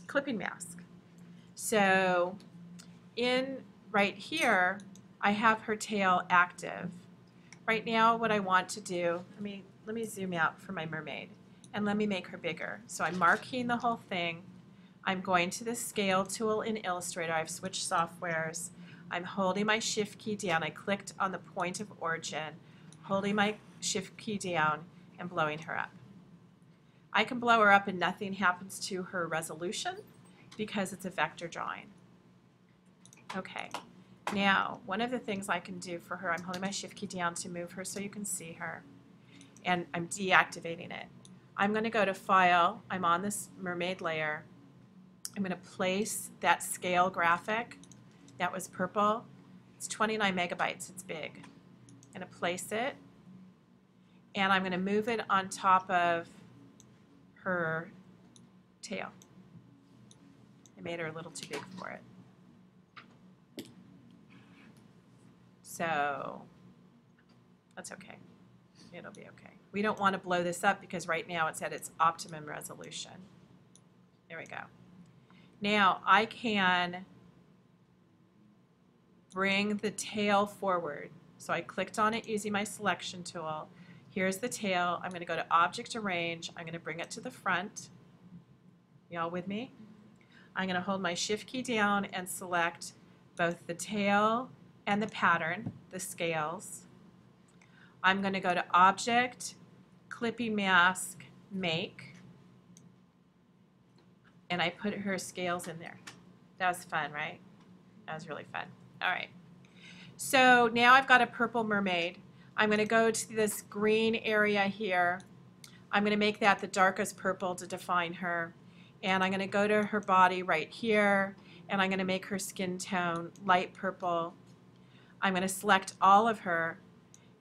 clipping mask. So in right here, I have her tail active. Right now, what I want to do, let me zoom out for my mermaid, and let me make her bigger. So I'm marking the whole thing. I'm going to the scale tool in Illustrator. I've switched softwares. I'm holding my shift key down. I clicked on the point of origin, holding my shift key down and blowing her up. I can blow her up and nothing happens to her resolution because it's a vector drawing. Okay, now one of the things I can do for her, I'm holding my shift key down to move her so you can see her, and I'm deactivating it. I'm going to go to File. I'm on this mermaid layer. I'm going to place that scale graphic. That was purple. It's 29 megabytes. It's big. I'm going to place it, and I'm going to move it on top of her tail. I made her a little too big for it. So that's okay. It'll be okay. We don't want to blow this up because right now it's at its optimum resolution. There we go. Now I can bring the tail forward. So I clicked on it using my selection tool. Here's the tail. I'm going to go to Object Arrange. I'm going to bring it to the front. Y'all with me? I'm going to hold my Shift key down and select both the tail and the pattern, the scales. I'm going to go to Object, Clipping Mask, Make, and I put her scales in there. That was fun, right? That was really fun. All right. So now I've got a purple mermaid. I'm going to go to this green area here. I'm going to make that the darkest purple to define her. And I'm going to go to her body right here, and I'm going to make her skin tone light purple. I'm going to select all of her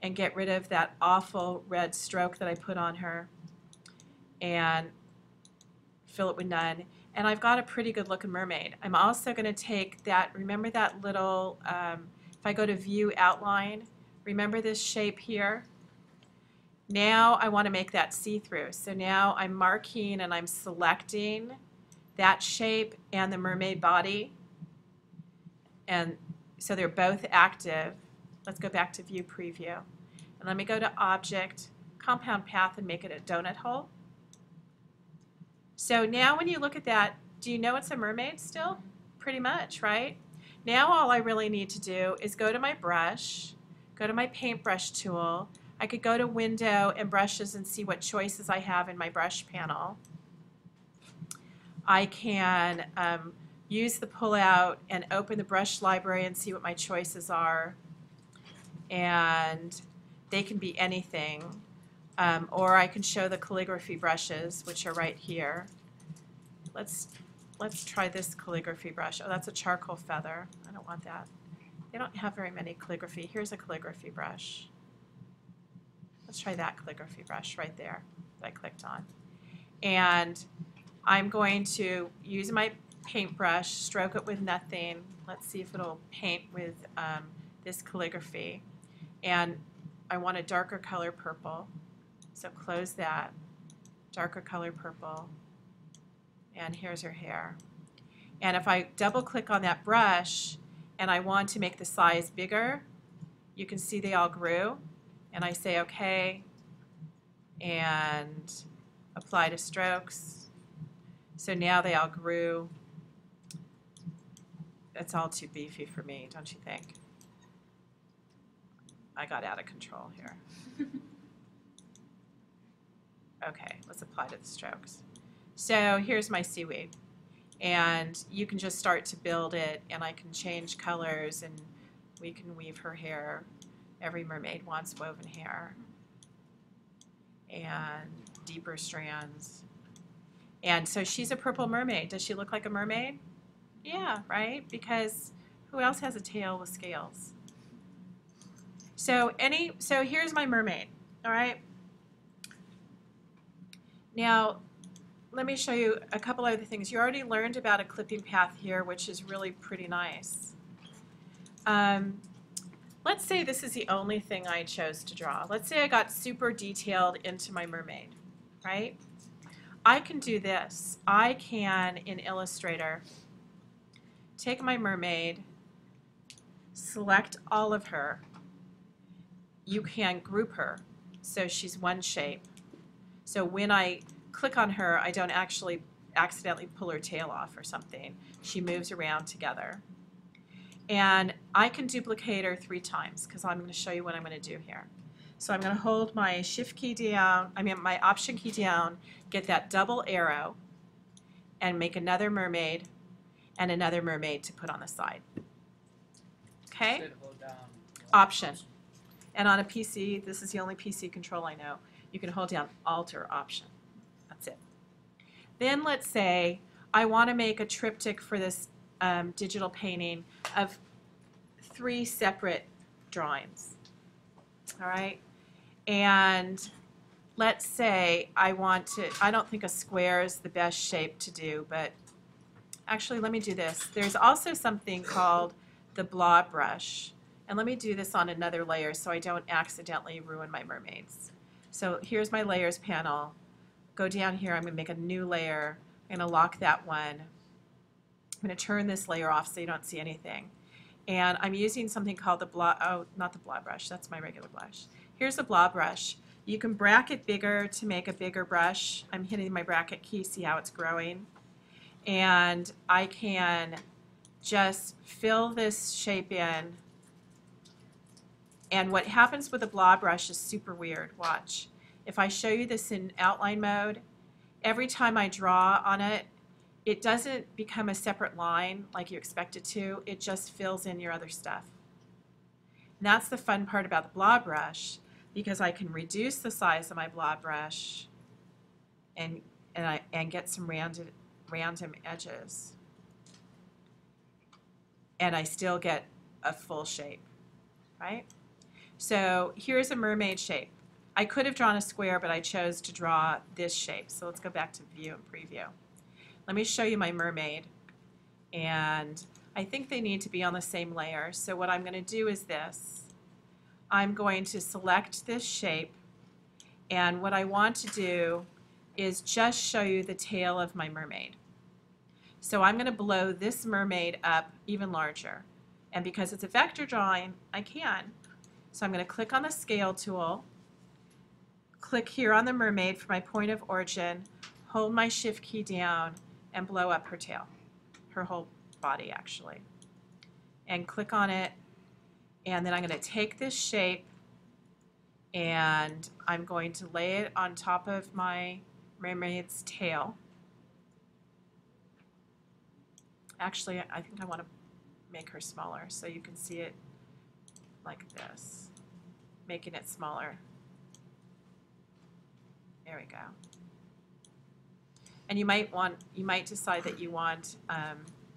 and get rid of that awful red stroke that I put on her and fill it with none. And I've got a pretty good looking mermaid. I'm also going to take that, remember that little, if I go to view outline, remember this shape here? Now I want to make that see-through. So now I'm marking and I'm selecting that shape and the mermaid body. And so they're both active. Let's go back to view preview. And let me go to object, compound path, and make it a donut hole. So now when you look at that, do you know it's a mermaid still? Pretty much, right? Now all I really need to do is go to my brush, go to my paintbrush tool. I could go to window and brushes and see what choices I have in my brush panel. I can use the pullout and open the brush library and see what my choices are. And they can be anything. Or I can show the calligraphy brushes, which are right here. Let's try this calligraphy brush. Oh, that's a charcoal feather. I don't want that. They don't have very many calligraphy. Here's a calligraphy brush. Let's try that calligraphy brush right there that I clicked on. And I'm going to use my paintbrush, stroke it with nothing. Let's see if it'll paint with this calligraphy. And I want a darker color purple. So close that, darker color purple, and here's her hair. And if I double click on that brush and I want to make the size bigger, you can see they all grew. And I say okay, and apply to strokes. So now they all grew. That's all too beefy for me, don't you think? I got out of control here. Okay, let's apply to the strokes. So here's my seaweed. And you can just start to build it, and I can change colors, and we can weave her hair. Every mermaid wants woven hair. And deeper strands. And so she's a purple mermaid. Does she look like a mermaid? Yeah, right? Because who else has a tail with scales? So here's my mermaid, all right? Now, let me show you a couple other things. You already learned about a clipping path here, which is really pretty nice. Let's say this is the only thing I chose to draw. Let's say I got super detailed into my mermaid, right? I can do this. I can, in Illustrator, take my mermaid, select all of her. You can group her so she's one shape. So when I click on her, I don't actually accidentally pull her tail off or something. She moves around together. And I can duplicate her 3 times because I'm going to show you what I'm going to do here. So I'm going to hold my shift key down, my option key down, get that double arrow, and make another mermaid and another mermaid to put on the side. Okay? Option. And on a PC, this is the only PC control I know, you can hold down Alt or Option. That's it. Then let's say I want to make a triptych for this digital painting of 3 separate drawings. All right? And let's say I don't think a square is the best shape to do, but actually let me do this. There's also something called the blob brush. And let me do this on another layer so I don't accidentally ruin my mermaids. So here's my layers panel. Go down here, I'm going to make a new layer. I'm going to lock that one. I'm going to turn this layer off so you don't see anything. And I'm using something called the not the blob brush, that's my regular brush. Here's the blob brush. You can bracket bigger to make a bigger brush. I'm hitting my bracket key, see how it's growing. And I can just fill this shape in. And what happens with a blob brush is super weird. Watch. If I show you this in outline mode, every time I draw on it, it doesn't become a separate line like you expect it to. It just fills in your other stuff. And that's the fun part about the blob brush, because I can reduce the size of my blob brush and get some random edges. And I still get a full shape, right? So here's a mermaid shape. I could have drawn a square, but I chose to draw this shape. So let's go back to view and preview. Let me show you my mermaid. And I think they need to be on the same layer. So what I'm going to do is this. I'm going to select this shape. And what I want to do is just show you the tail of my mermaid. So I'm going to blow this mermaid up even larger. And because it's a vector drawing, I can. So I'm going to click on the scale tool, click here on the mermaid for my point of origin, hold my shift key down, and blow up her tail, her whole body actually. And click on it, and then I'm going to take this shape and I'm going to lay it on top of my mermaid's tail. Actually, I think I want to make her smaller so you can see it like this, making it smaller. There we go. And you might decide that you want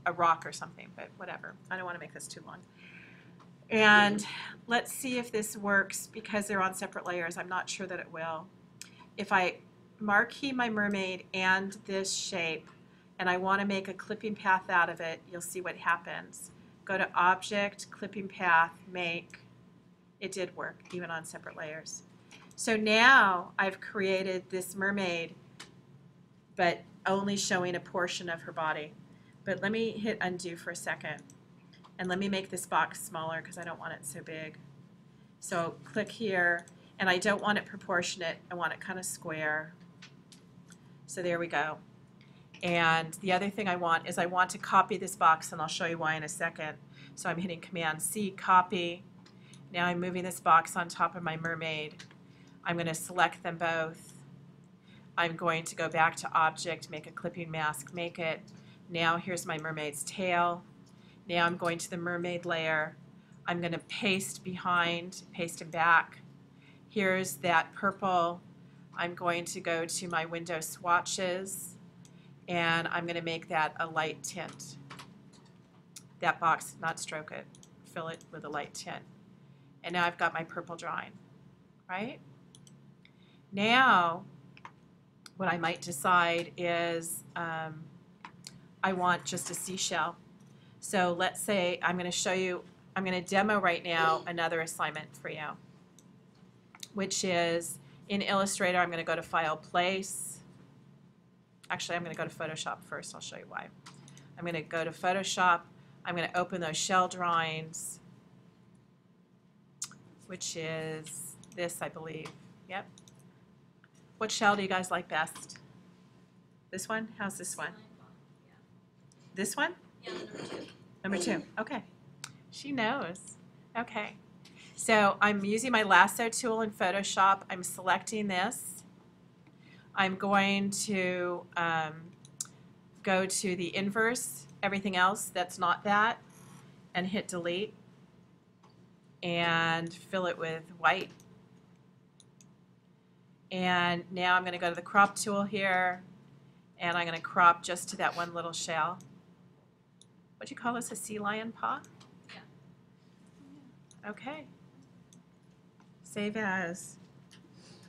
a rock or something, but whatever. I don't want to make this too long. And let's see if this works because they're on separate layers. I'm not sure that it will. If I marquee my mermaid and this shape, and I want to make a clipping path out of it, you'll see what happens. Go to Object, Clipping Path, Make. It did work, even on separate layers. So now I've created this mermaid, but only showing a portion of her body. But let me hit undo for a second. And let me make this box smaller because I don't want it so big. So click here, and I don't want it proportionate. I want it kind of square. So there we go. And the other thing I want is I want to copy this box, and I'll show you why in a second. So I'm hitting Command C, copy. Now I'm moving this box on top of my mermaid. I'm going to select them both. I'm going to go back to Object, make a clipping mask, make it. Now here's my mermaid's tail. Now I'm going to the mermaid layer. I'm going to paste behind, paste and back. Here's that purple. I'm going to go to my window swatches, and I'm going to make that a light tint. That box, not stroke it, fill it with a light tint. And now I've got my purple drawing, right? Now, what I might decide is I want just a seashell. So let's say I'm going to show you, I'm going to demo right now another assignment for you, which is in Illustrator, I'm going to go to File, Place. Actually, I'm going to go to Photoshop first. I'll show you why. I'm going to go to Photoshop. I'm going to open those shell drawings, which is this, I believe. Yep. What shell do you guys like best? This one? How's this one? This one? Yeah, number 2. Number 2. Okay. She knows. Okay. So I'm using my lasso tool in Photoshop. I'm selecting this. I'm going to go to the inverse, everything else that's not that, and hit delete and fill it with white. And now I'm going to go to the crop tool here, and I'm going to crop just to that one little shell. What'd you call this, a sea lion paw? Yeah. Okay. Save as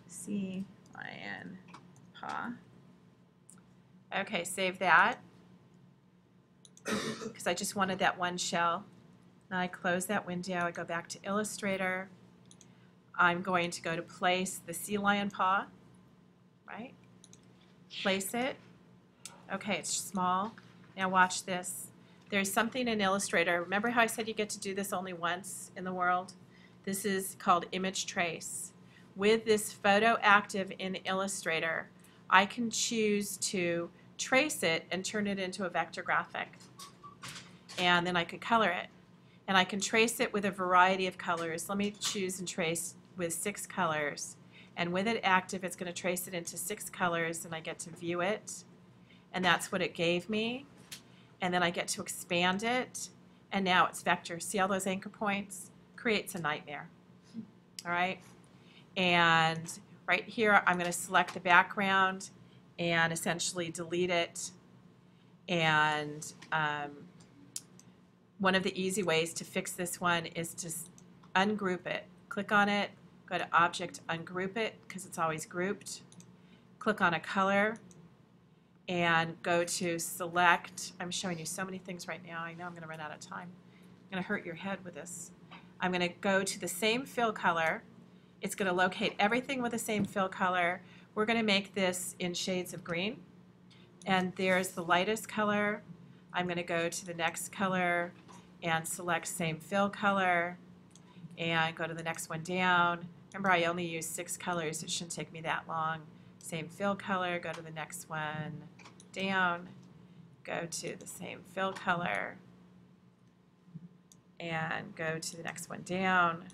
sea lion paw. Okay, save that because I just wanted that one shell. Now I close that window. I go back to Illustrator. I'm going to go to place the sea lion paw, right? Place it. Okay, it's small. Now watch this. There's something in Illustrator. Remember how I said you get to do this only once in the world? This is called Image Trace. With this photo active in Illustrator, I can choose to trace it and turn it into a vector graphic. And then I could color it. And I can trace it with a variety of colors. Let me choose and trace with 6 colors. And with it active, it's going to trace it into 6 colors, and I get to view it. and that's what it gave me. And then I get to expand it, and now it's vector. See all those anchor points? Creates a nightmare. All right? And right here, I'm going to select the background and essentially delete it. And one of the easy ways to fix this one is to ungroup it. Click on it, go to Object, ungroup it, because it's always grouped. Click on a color, and go to Select. I'm showing you so many things right now. I know I'm going to run out of time. I'm going to hurt your head with this. I'm going to go to the same fill color. It's going to locate everything with the same fill color. We're going to make this in shades of green. And there's the lightest color. I'm going to go to the next color and select same fill color and go to the next one down. Remember, I only used 6 colors. It shouldn't take me that long. Same fill color, go to the next one down, go to the same fill color, and go to the next one down,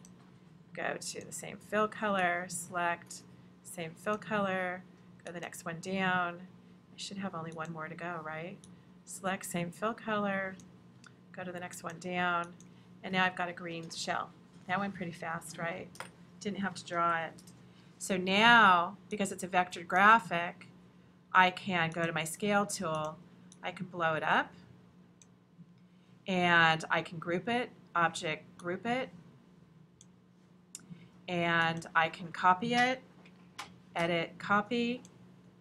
go to the same fill color, select same fill color, go to the next one down. I should have only one more to go, right? Select same fill color, go to the next one down, and now I've got a green shell. That went pretty fast, right? Didn't have to draw it. So now, because it's a vector graphic, I can go to my scale tool, I can blow it up, and I can group it, object group it, and I can copy it, edit, copy,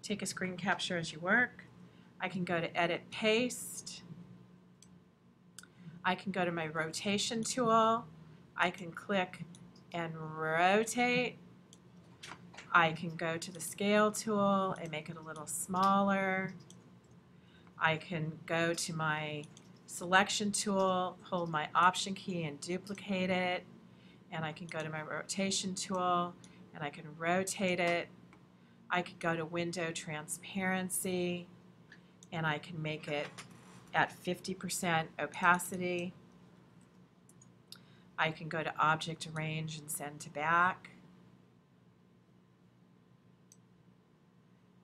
take a screen capture as you work. I can go to edit, paste. I can go to my rotation tool. I can click and rotate. I can go to the scale tool and make it a little smaller. I can go to my selection tool, hold my option key and duplicate it, and I can go to my rotation tool and I can rotate it. I could go to window transparency and I can make it at 50% opacity. I can go to object arrange and send to back.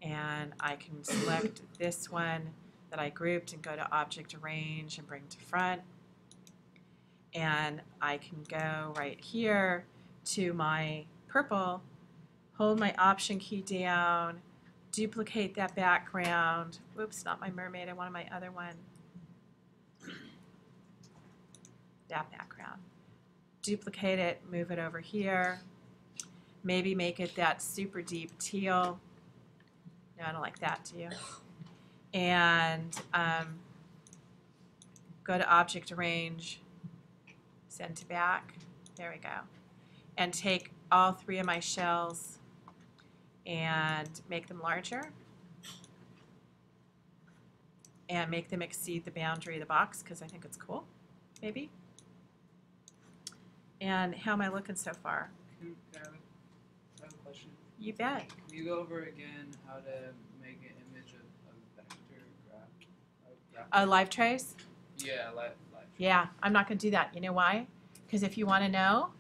And I can select this one that I grouped and go to object arrange and bring to front. And I can go right here to my purple, hold my option key down, duplicate that background. Whoops, not my mermaid, I wanted my other one. That background. Duplicate it, move it over here. Maybe make it that super deep teal. No, I don't like that, do you? And go to object arrange, send to back. There we go. And take all 3 of my shells and make them larger and make them exceed the boundary of the box because I think it's cool, maybe. And how am I looking so far? Can I have a question? You bet. Can you go over again how to make an image of vector graph? A live trace? Yeah, live. Yeah, I'm not going to do that. You know why? Because if you want to know,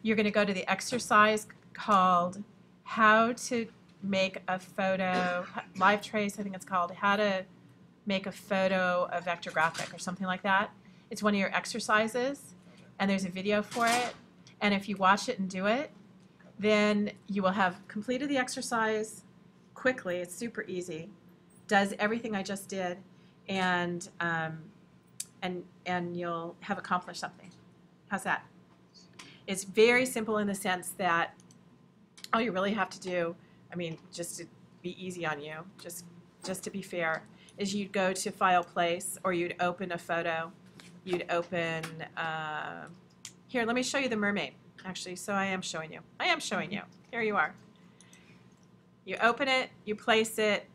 you're going to go to the exercise called How to Make a Photo, Live Trace, I think it's called, How to Make a Photo of Vector Graphic or something like that. It's one of your exercises, and there's a video for it. And if you watch it and do it, then you will have completed the exercise quickly. It's super easy. Does everything I just did, and you'll have accomplished something. How's that? It's very simple in the sense that all you really have to do, I mean, just to be easy on you, just to be fair, is you'd go to File Place, or you'd open a photo. You'd open, here, let me show you the mermaid. Actually, so I am showing you. I am showing you. Here you are. You open it, you place it,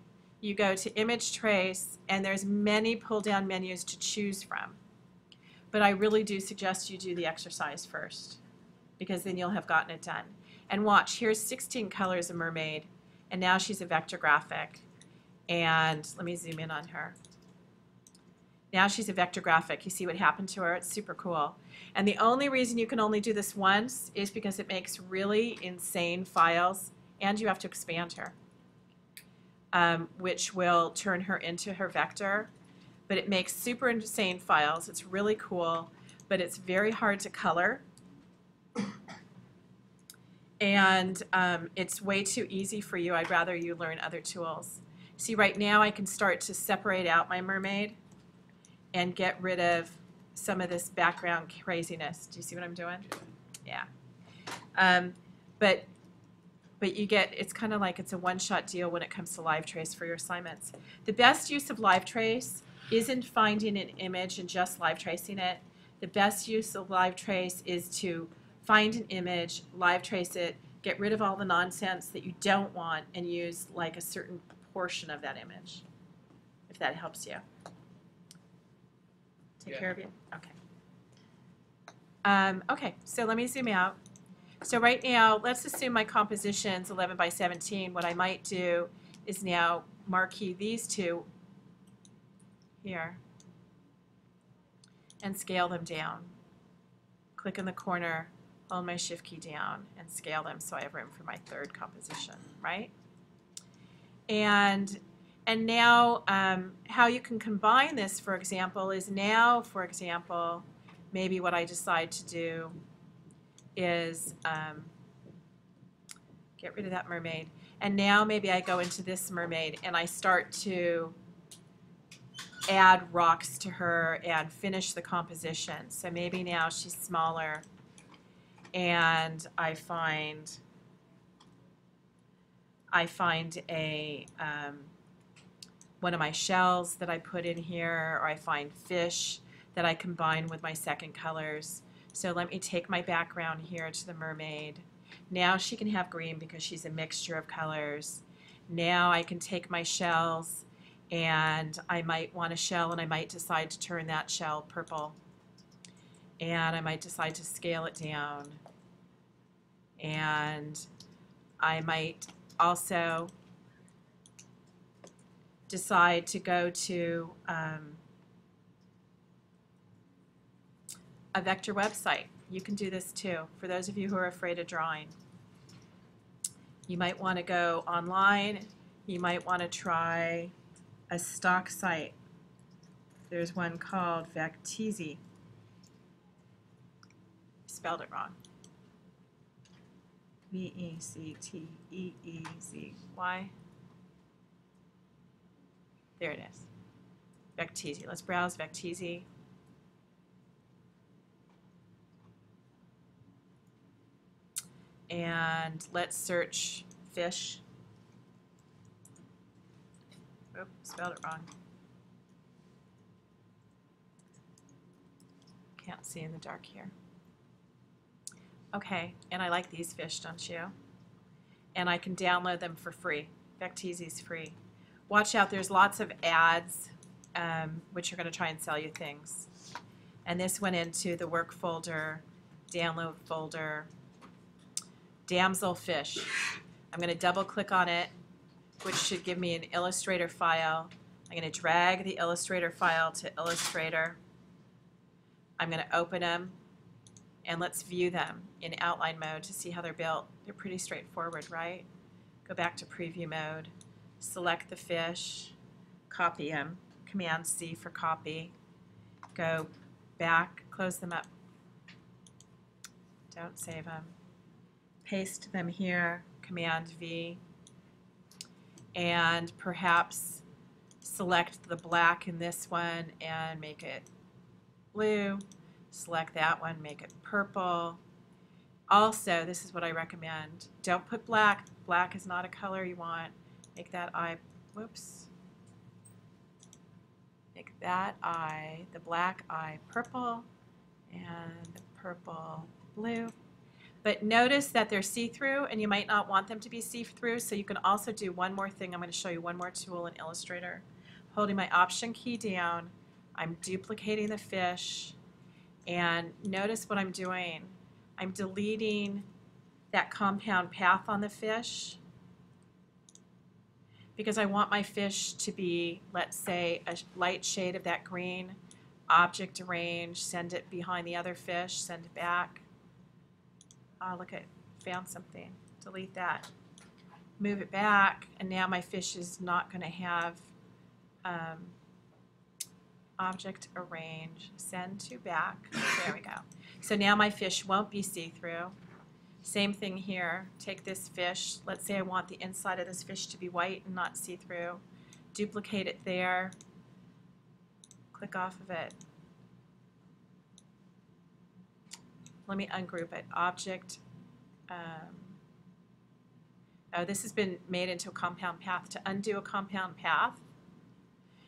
you go to Image Trace, and there's many pull-down menus to choose from. But I really do suggest you do the exercise first, because then you'll have gotten it done. And watch, here's 16 colors of mermaid, and now she's a vector graphic. And let me zoom in on her. Now she's a vector graphic. You see what happened to her? It's super cool. And the only reason you can only do this once is because it makes really insane files, and you have to expand her. which will turn her into her vector. But it makes super insane files. It's really cool, but it's very hard to color. And it's way too easy for you. I'd rather you learn other tools. See, right now I can start to separate out my mermaid and get rid of some of this background craziness. Do you see what I'm doing? Yeah. But you get, it's kind of like it's a one-shot deal when it comes to live trace for your assignments. The best use of live trace isn't finding an image and just live tracing it. The best use of live trace is to find an image, live trace it, get rid of all the nonsense that you don't want, and use like a certain portion of that image, if that helps you. Take care of you? Okay. Okay, so let me zoom out. So right now, let's assume my composition's 11 by 17. What I might do is now marquee these two here and scale them down. Click in the corner, hold my shift key down, and scale them so I have room for my third composition, right? And now how you can combine this, for example, is now, for example, maybe what I decide to do is get rid of that mermaid. And now maybe I go into this mermaid and I start to add rocks to her and finish the composition. So maybe now she's smaller and I find a one of my shells that I put in here, or I find fish that I combine with my second colors. So let me take my background here to the mermaid. Now she can have green because she's a mixture of colors. Now I can take my shells and I might want a shell and I might decide to turn that shell purple. And I might decide to scale it down. And I might also decide to go to a vector website. You can do this too. For those of you who are afraid of drawing, you might want to go online. You might want to try a stock site. There's one called Vecteezy. Spelled it wrong. V-E-C-T-E-E-Z-Y. There it is. Vecteezy. Let's browse Vecteezy. And let's search fish. Oh, spelled it wrong. Can't see in the dark here. Okay, and I like these fish, don't you? And I can download them for free. Vecteezy's free. Watch out, there's lots of ads which are going to try and sell you things. And this went into the work folder, download folder, damsel fish. I'm going to double click on it, which should give me an Illustrator file. I'm going to drag the Illustrator file to Illustrator. I'm going to open them, and let's view them in outline mode to see how they're built. They're pretty straightforward, right? Go back to preview mode, select the fish, copy them, Command C for copy, go back, close them up, don't save them, paste them here, Command V, and perhaps select the black in this one and make it blue, select that one, make it purple. Also, this is what I recommend, don't put black. Black is not a color you want. Make that eye, whoops, make that eye, the black eye purple and the purple blue. But notice that they're see-through and you might not want them to be see-through, so you can also do one more thing. I'm going to show you one more tool in Illustrator. Holding my Option key down, I'm duplicating the fish, and notice what I'm doing. I'm deleting that compound path on the fish because I want my fish to be, let's say, a light shade of that green. Object arrange, send it behind the other fish, send it back. Look at, found something. Delete that. move it back, and now my fish is not going to have object arrange, send to back. There we go. So now my fish won't be see-through. Same thing here. Take this fish. Let's say I want the inside of this fish to be white and not see-through. Duplicate it there. Click off of it. Let me ungroup it. Object. Oh, this has been made into a compound path. To undo a compound path,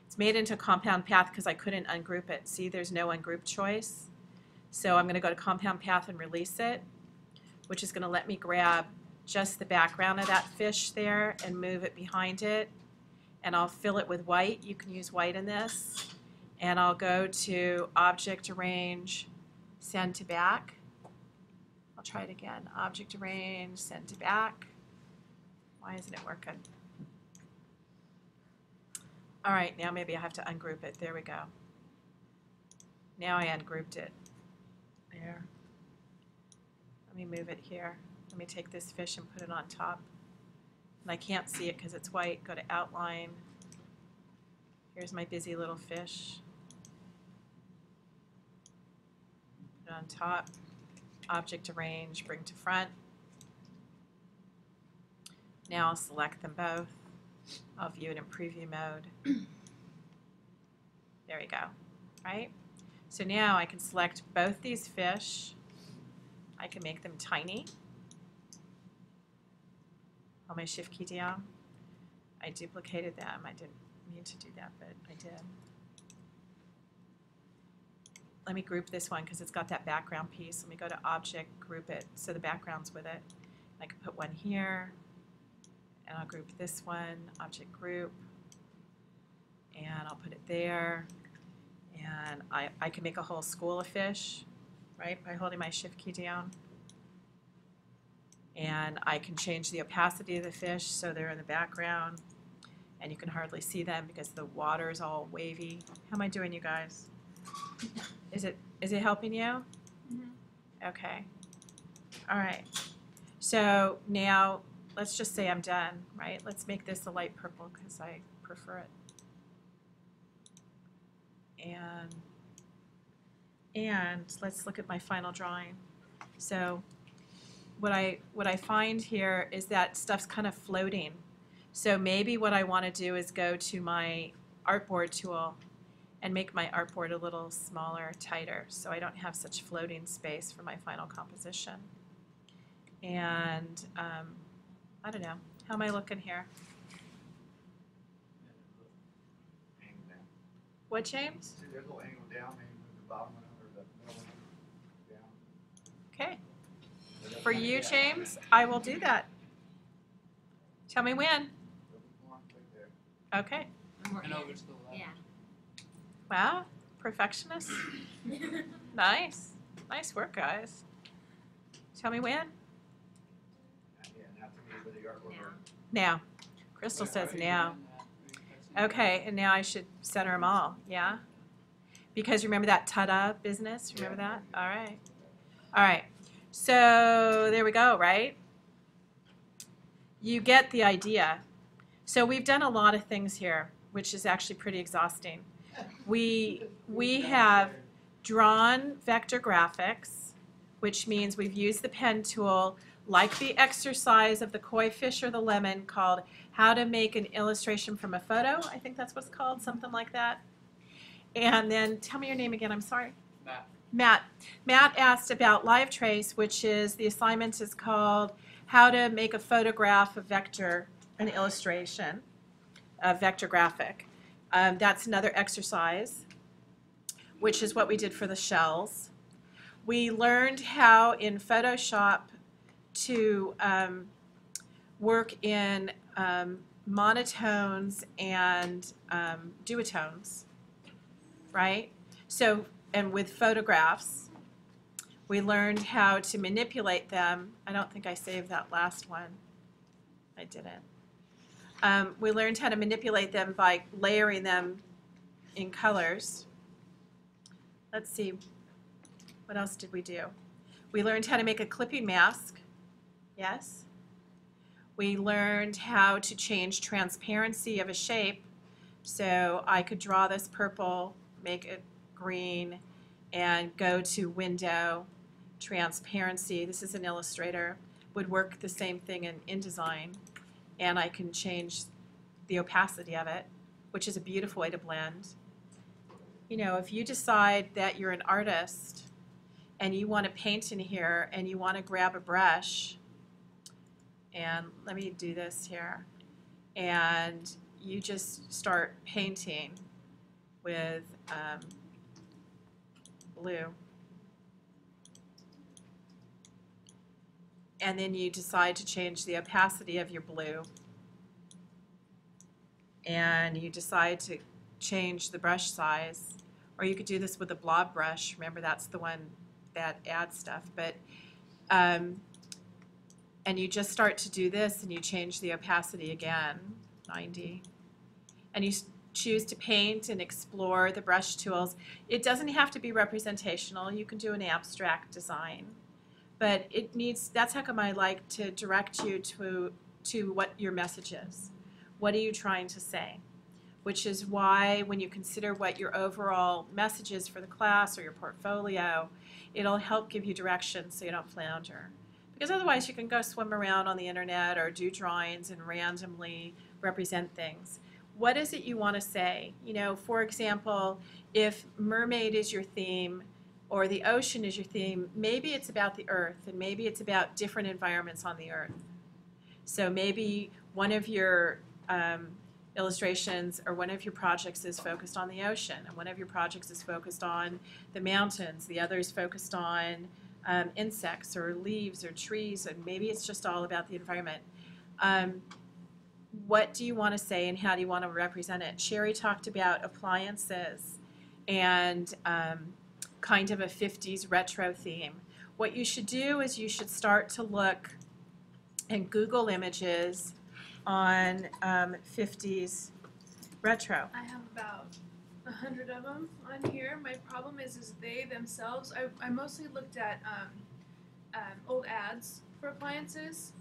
it's made into a compound path because I couldn't ungroup it. See, there's no ungroup choice. So I'm going to go to compound path and release it, which is going to let me grab just the background of that fish there and move it behind it. And I'll fill it with white. You can use white in this. And I'll go to Object Arrange, Send to Back. I'll try it again. Object Arrange, Send to Back. Why isn't it working? All right, now maybe I have to ungroup it. There we go. Now I ungrouped it. There. Let me move it here. Let me take this fish and put it on top. And I can't see it because it's white. Go to Outline. Here's my busy little fish. Put it on top. Object Arrange, bring to front. Now I'll select them both. I'll view it in preview mode. There we go, right? So now I can select both these fish. I can make them tiny. Hold my shift key down. I duplicated them. I didn't mean to do that, but I did. Let me group this one because it's got that background piece. Let me go to Object, Group it, so the background's with it. I can put one here, and I'll group this one, Object Group, and I'll put it there. And I can make a whole school of fish, right, by holding my shift key down. And I can change the opacity of the fish so they're in the background, and you can hardly see them because the water is all wavy. How am I doing, you guys? Is it helping you? Mm-hmm. Okay. All right. So now let's just say I'm done, right? Let's make this a light purple because I prefer it. And let's look at my final drawing. So what I find here is that stuff's kind of floating. So maybe what I want to do is go to my artboard tool and make my artboard a little smaller, tighter, so I don't have such floating space for my final composition. And I don't know, how am I looking here? Angle down. What, James? See, there's a little angle down, maybe move the bottom one or the middle one down. Okay. For you, James, I will do that. Tell me when. Click there. Okay. And over to the left. Yeah. Wow, perfectionist. Nice. Nice work, guys. Tell me when. Yeah, now to me with the artwork. Now. Now. Crystal Wait, says how are you now. doing that? Okay, and now I should center them all, yeah? Because remember that ta-da business? Remember that? All right. All right. So there we go, right? You get the idea. So we've done a lot of things here, which is actually pretty exhausting. We have drawn vector graphics, which means we've used the pen tool like the exercise of the koi fish or the lemon called How to Make an Illustration from a Photo. I think that's what's called, something like that. And then tell me your name again, I'm sorry. Matt. Matt asked about live trace, which is the assignment is called How to Make a Photograph of Vector, an Illustration, a vector graphic. That's another exercise, which is what we did for the shells. We learned how in Photoshop to work in monotones and duotones, right? So, and with photographs, we learned how to manipulate them. I don't think I saved that last one. I didn't. We learned how to manipulate them by layering them in colors. Let's see, what else did we do? We learned how to make a clipping mask. Yes. We learned how to change transparency of a shape. So I could draw this purple, make it green, and go to window, transparency. This is an Illustrator. Would work the same thing in InDesign. And I can change the opacity of it, which is a beautiful way to blend. You know, if you decide that you're an artist and you want to paint in here and you want to grab a brush, and let me do this here, and you just start painting with blue. And then you decide to change the opacity of your blue. And you decide to change the brush size. Or you could do this with a blob brush. Remember, that's the one that adds stuff. But and you just start to do this and you change the opacity again, 90. And you choose to paint and explore the brush tools. It doesn't have to be representational. You can do an abstract design. But it needs, that's how come I like to direct you to what your message is. What are you trying to say? Which is why when you consider what your overall message is for the class or your portfolio, it'll help give you direction so you don't flounder. Because otherwise you can go swim around on the internet or do drawings and randomly represent things. What is it you want to say? You know, for example, if mermaid is your theme or the ocean is your theme, maybe it's about the earth and maybe it's about different environments on the earth. So maybe one of your illustrations or one of your projects is focused on the ocean, and one of your projects is focused on the mountains, the other is focused on insects or leaves or trees, and maybe it's just all about the environment. What do you want to say and how do you want to represent it? Sherry talked about appliances and kind of a 50s retro theme. What you should do is you should start to look and Google images on 50s retro. I have about 100 of them on here. My problem is they themselves, I mostly looked at old ads for appliances,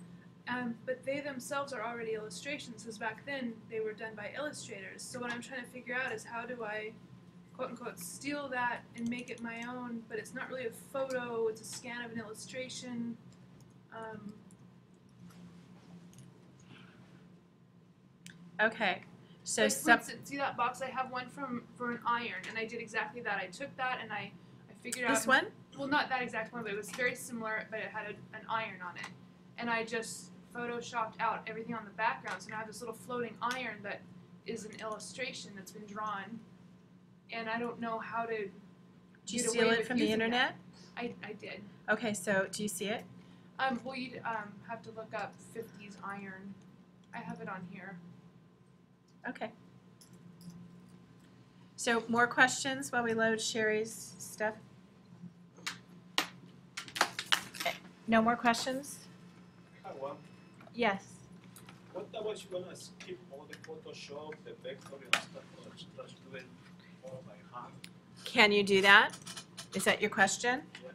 but they themselves are already illustrations, because back then they were done by illustrators. So what I'm trying to figure out is how do I, quote unquote, steal that and make it my own, but it's not really a photo, it's a scan of an illustration. Okay, so Like, for instance, see that box? I have one for an iron, and I did exactly that. I took that and I figured out this one? Well, not that exact one, but it was very similar, but it had an iron on it. And I just photoshopped out everything on the background. So now I have this little floating iron that is an illustration that's been drawn. And I don't know how to Did you get steal away it with from the using internet? that. I did. Okay, so do you see it? Well, you'd have to look up 50s iron. I have it on here. Okay. So more questions while we load Sherry's stuff? Okay. No more questions? I have one. Yes. What about you wanna skip all the Photoshop, the vector and stuff, or just do it all by hand? Can you do that? Is that your question? Yeah.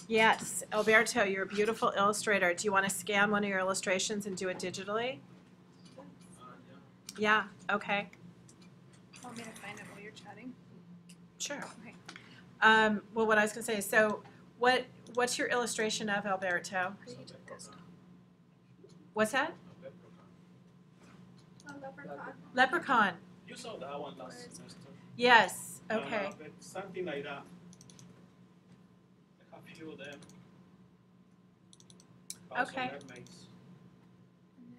Yes. Alberto, you're a beautiful illustrator. Do you want to scan one of your illustrations and do it digitally? Yeah. Yeah, okay. Want me to find it while you're chatting? Sure. Okay. Well, what I was going to say is, so what's your illustration of, Alberto? What's that? A leprechaun. Leprechaun. You saw that one last semester. Yes, okay. But something like that. I have a few of them. Also Okay. mermaids. And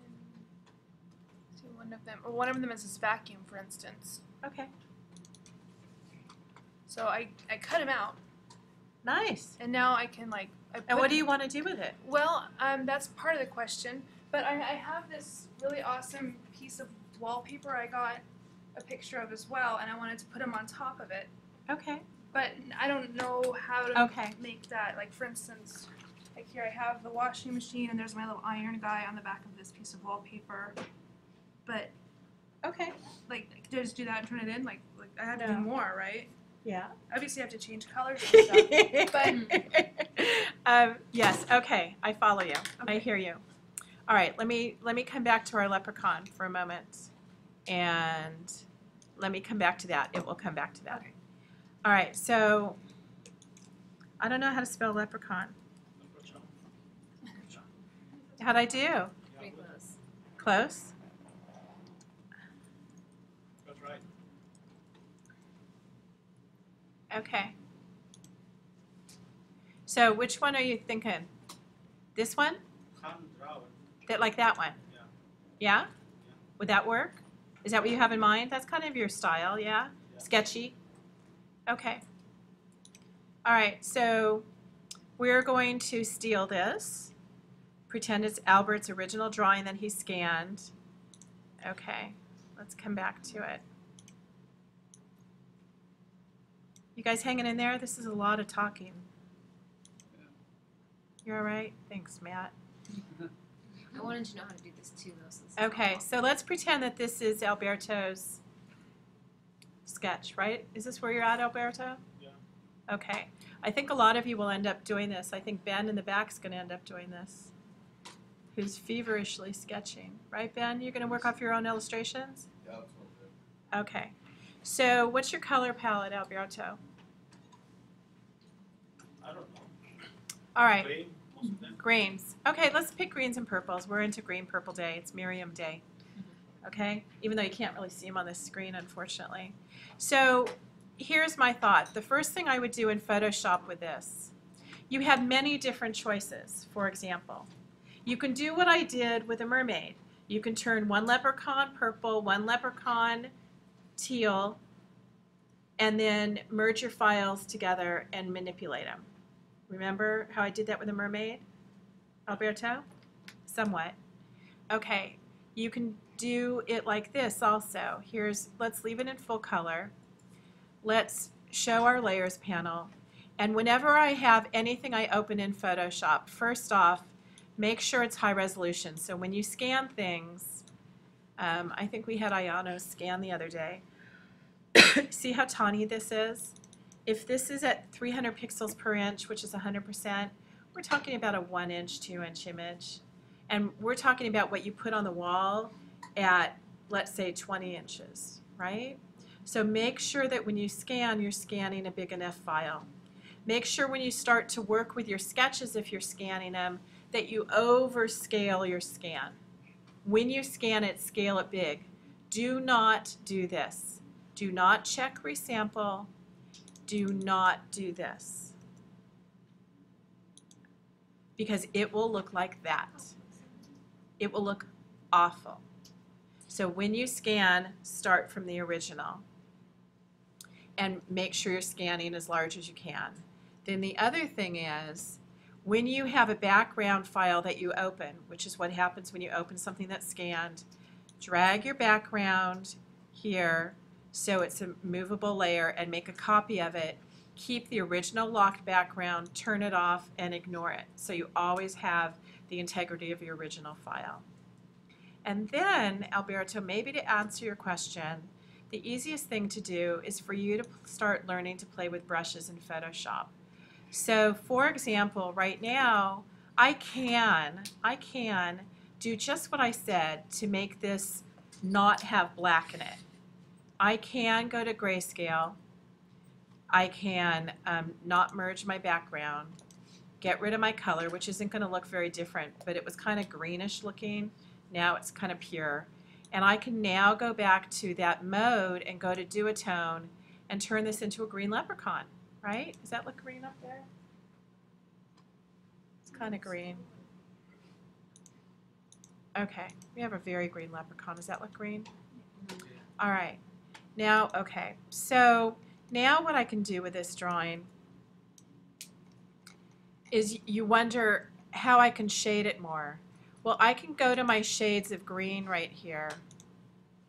then, see one of them is this vacuum, for instance. Okay. So I cut him out, Nice. and now I can like. And what do you want to do with it? Well, that's part of the question. But I have this really awesome piece of wallpaper I got a picture of as well, and I wanted to put them on top of it. Okay. But I don't know how to Okay. make that. Like, for instance, like here I have the washing machine, and there's my little iron guy on the back of this piece of wallpaper. But Okay. like, did I just do that and turn it in? Like I have to do No. more, right? Yeah. Obviously, I have to change colors and stuff. Yes, okay, I follow you. I Okay. hear you. All right, let me come back to our leprechaun for a moment. And let me come back to that. It will come back to that. Okay. All right, so I don't know how to spell leprechaun. How'd I do? Pretty close. Close? That's right. Okay. So which one are you thinking? This one? Hand drawer. Like that one? Yeah. Yeah? Would that work? Is that what you have in mind? That's kind of your style, yeah? Yeah. Sketchy? Okay. All right, so we're going to steal this. Pretend it's Albert's original drawing that he scanned. Okay, let's come back to it. You guys hanging in there? This is a lot of talking. Yeah. You're all right? Thanks, Matt. I wanted to know how to do this too, though. So this is Okay, all- so let's pretend that this is Alberto's sketch, right? Is this where you're at, Alberto? Yeah. Okay. I think a lot of you will end up doing this. I think Ben in the back's going to end up doing this, who's feverishly sketching. Right, Ben? You're going to work off your own illustrations? Yeah, that's what it is. Okay. So what's your color palette, Alberto? I don't know. All right. Green, most of them. Greens. Okay, let's pick greens and purples. We're into green purple day. It's Miriam Day. Okay? Even though you can't really see them on this screen, unfortunately. So here's my thought. The first thing I would do in Photoshop with this, you have many different choices. For example, you can do what I did with a mermaid. You can turn one leprechaun purple, one leprechaun teal, and then merge your files together and manipulate them. Remember how I did that with a mermaid, Alberto? Somewhat. Okay, you can do it like this also. Let's leave it in full color. Let's show our layers panel. And whenever I have anything I open in Photoshop, first off, make sure it's high resolution. So when you scan things, I think we had Ayano scan the other day. See how tiny this is? If this is at 300 pixels per inch, which is 100%, we're talking about a 1-inch, 2-inch image. And we're talking about what you put on the wall at, let's say, 20 inches, right? So make sure that when you scan, you're scanning a big enough file. Make sure when you start to work with your sketches, if you're scanning them, that you overscale your scan. When you scan it, scale it big. Do not do this. Do not check resample. Do not do this. Because it will look like that. It will look awful. So when you scan, start from the original. And make sure you're scanning as large as you can. Then the other thing is, when you have a background file that you open, which is what happens when you open something that's scanned, drag your background here so it's a movable layer and make a copy of it. Keep the original locked background, turn it off, and ignore it. So you always have the integrity of your original file. And then, Alberto, maybe to answer your question, the easiest thing to do is for you to start learning to play with brushes in Photoshop. So, for example, right now, I can do just what I said to make this not have black in it. I can go to grayscale. I can not merge my background, get rid of my color, which isn't going to look very different, but it was kind of greenish looking. Now it's kind of pure. And I can now go back to that mode and go to duotone and turn this into a green leprechaun, right? Does that look green up there? It's kind of green. Okay, we have a very green leprechaun. Does that look green? All right. Now, okay, so now what I can do with this drawing is you wonder how I can shade it more. Well, I can go to my shades of green right here.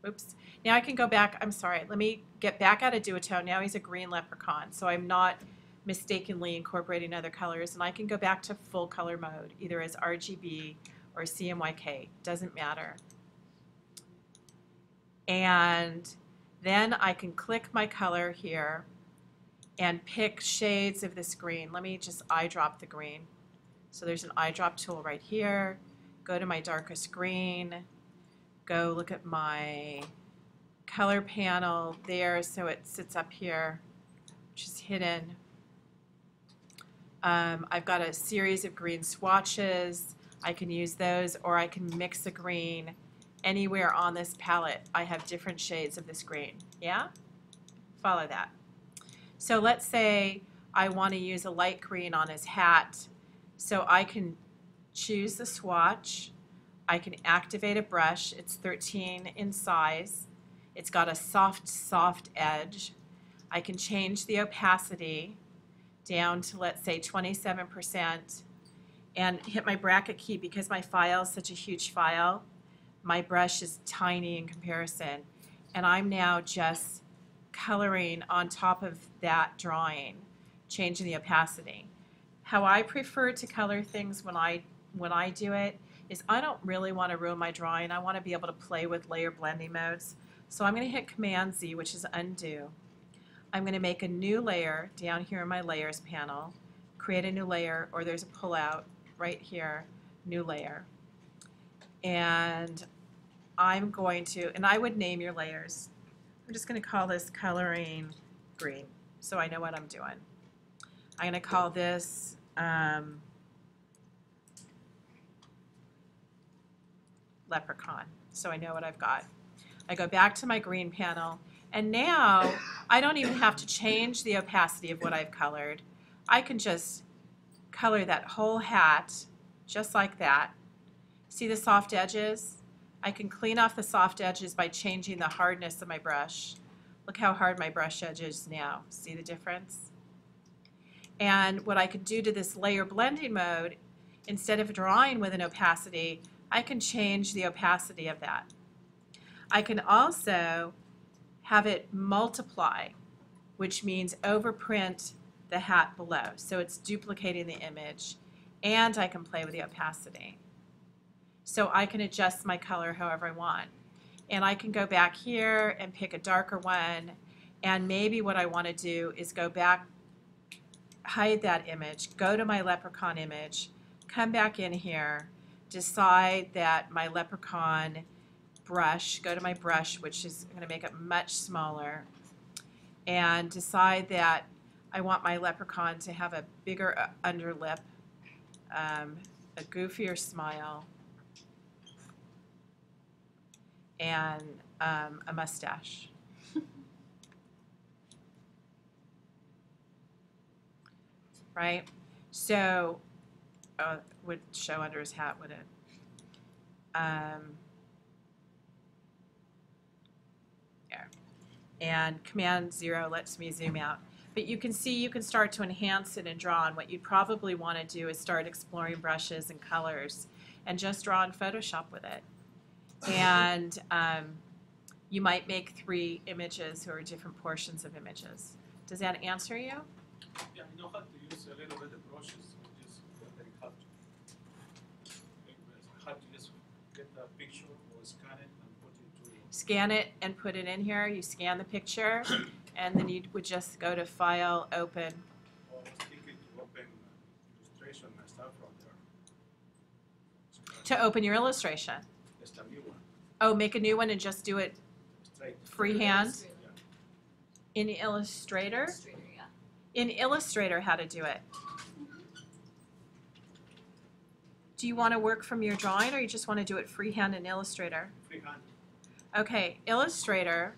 Oops. Now I can go back. I'm sorry. Let me get back out of duotone. Now he's a green leprechaun, so I'm not mistakenly incorporating other colors. And I can go back to full color mode, either as RGB or CMYK. Doesn't matter. And then I can click my color here and pick shades of this green. Let me just eyedrop the green. So there's an eyedrop tool right here. go to my darkest green, go look at my color panel there, so it sits up here, which is hidden. I've got a series of green swatches. I can use those, or I can mix a green anywhere on this palette. I have different shades of this green. Yeah? Follow that. So let's say I want to use a light green on his hat. So I can choose the swatch. I can activate a brush. It's 13 in size. It's got a soft edge. I can change the opacity down to, let's say, 27%, and hit my bracket key. Because my file is such a huge file, my brush is tiny in comparison, and I'm now just coloring on top of that drawing, changing the opacity. How I prefer to color things when I do it is I don't really want to ruin my drawing. I want to be able to play with layer blending modes. So I'm going to hit Command Z, which is undo. I'm going to make a new layer down here in my layers panel, create a new layer, or there's a pull-out right here, new layer. And I'm going to, and I would name your layers. I'm just going to call this coloring green, so I know what I'm doing. I'm going to call this leprechaun, so I know what I've got. I go back to my green panel, and now I don't even have to change the opacity of what I've colored. I can just color that whole hat just like that. See the soft edges? I can clean off the soft edges by changing the hardness of my brush. Look how hard my brush edge is now. See the difference? And what I could do to this layer blending mode, instead of drawing with an opacity, I can change the opacity of that. I can also have it multiply, which means overprint the hat below. So it's duplicating the image, and I can play with the opacity. So I can adjust my color however I want. And I can go back here and pick a darker one, and maybe what I want to do is go back, hide that image, go to my leprechaun image, come back in here, decide that my leprechaun brush, go to my brush, which is going to make it much smaller, and decide that I want my leprechaun to have a bigger underlip, a goofier smile, and a mustache. Right? So, would show under his hat, would it? There. And Command 0 lets me zoom out. But you can see you can start to enhance it and draw, and what you'd probably want to do is start exploring brushes and colors and just draw in Photoshop with it. And you might make 3 images or different portions of images. Does that answer you? Yeah, I know how to use a little bit of brushes, just very hard to just get the picture or scan it and put it to. Scan it and put it in here. You scan the picture, and then you would just go to File, Open. Or I was thinking to open illustration and stuff from there. To open your illustration. Just a new one, Oh, make a new one and just do it straight. freehand Yeah. in Illustrator. Illustrator, yeah. In Illustrator, how to do it. Do you want to work from your drawing, or you just want to do it freehand in Illustrator? Freehand. Okay, Illustrator.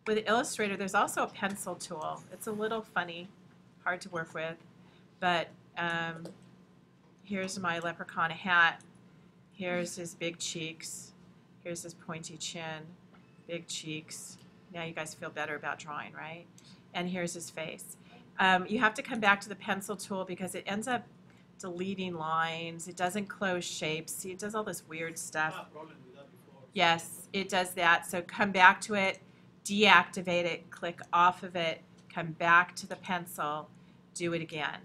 With Illustrator, there's also a pencil tool. It's a little funny, hard to work with, but here's my leprechaun hat. Here's his big cheeks. Here's his pointy chin, big cheeks. Now you guys feel better about drawing, right? And here's his face. You have to come back to the pencil tool because it ends up deleting lines. It doesn't close shapes. See, it does all this weird stuff. Problem with that before. Yes, it does that. So come back to it, deactivate it, click off of it, come back to the pencil, do it again.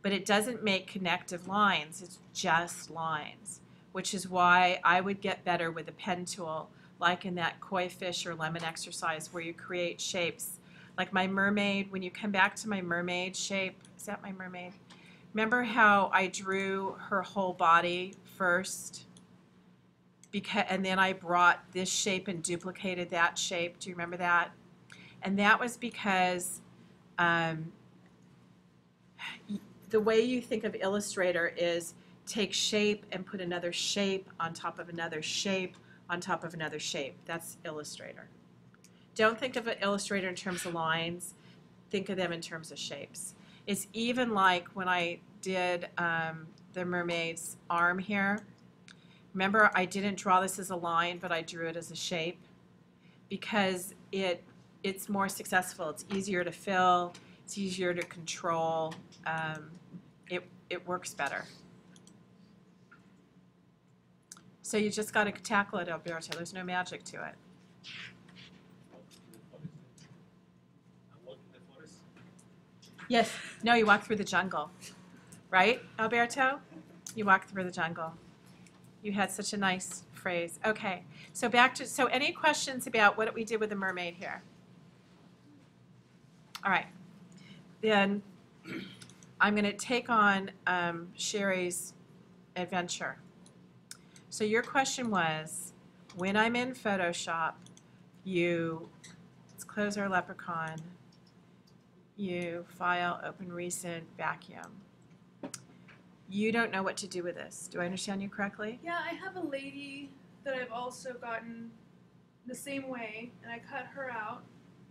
But it doesn't make connective lines. It's just lines, which is why I would get better with a pen tool, like in that koi fish or lemon exercise where you create shapes. Like my mermaid, when you come back to my mermaid shape, is that my mermaid? Remember how I drew her whole body first? And then I brought this shape and duplicated that shape. Do you remember that? And that was because the way you think of Illustrator is take shape and put another shape on top of another shape on top of another shape. That's Illustrator. Don't think of an Illustrator in terms of lines. Think of them in terms of shapes. It's even like when I did the mermaid's arm here. Remember, I didn't draw this as a line, but I drew it as a shape because it's more successful. It's easier to fill. It's easier to control. It works better. So you just got to tackle it, Alberto. There's no magic to it. Yes. No, you walk through the jungle. Right, Alberto? You walk through the jungle. You had such a nice phrase. Okay. So so any questions about what we did with the mermaid here? All right. Then I'm going to take on Sherry's adventure. So your question was, when I'm in Photoshop, let's close our leprechaun, you file, open recent, vacuum. You don't know what to do with this. Do I understand you correctly? Yeah, I have a lady that I've also gotten the same way, and I cut her out,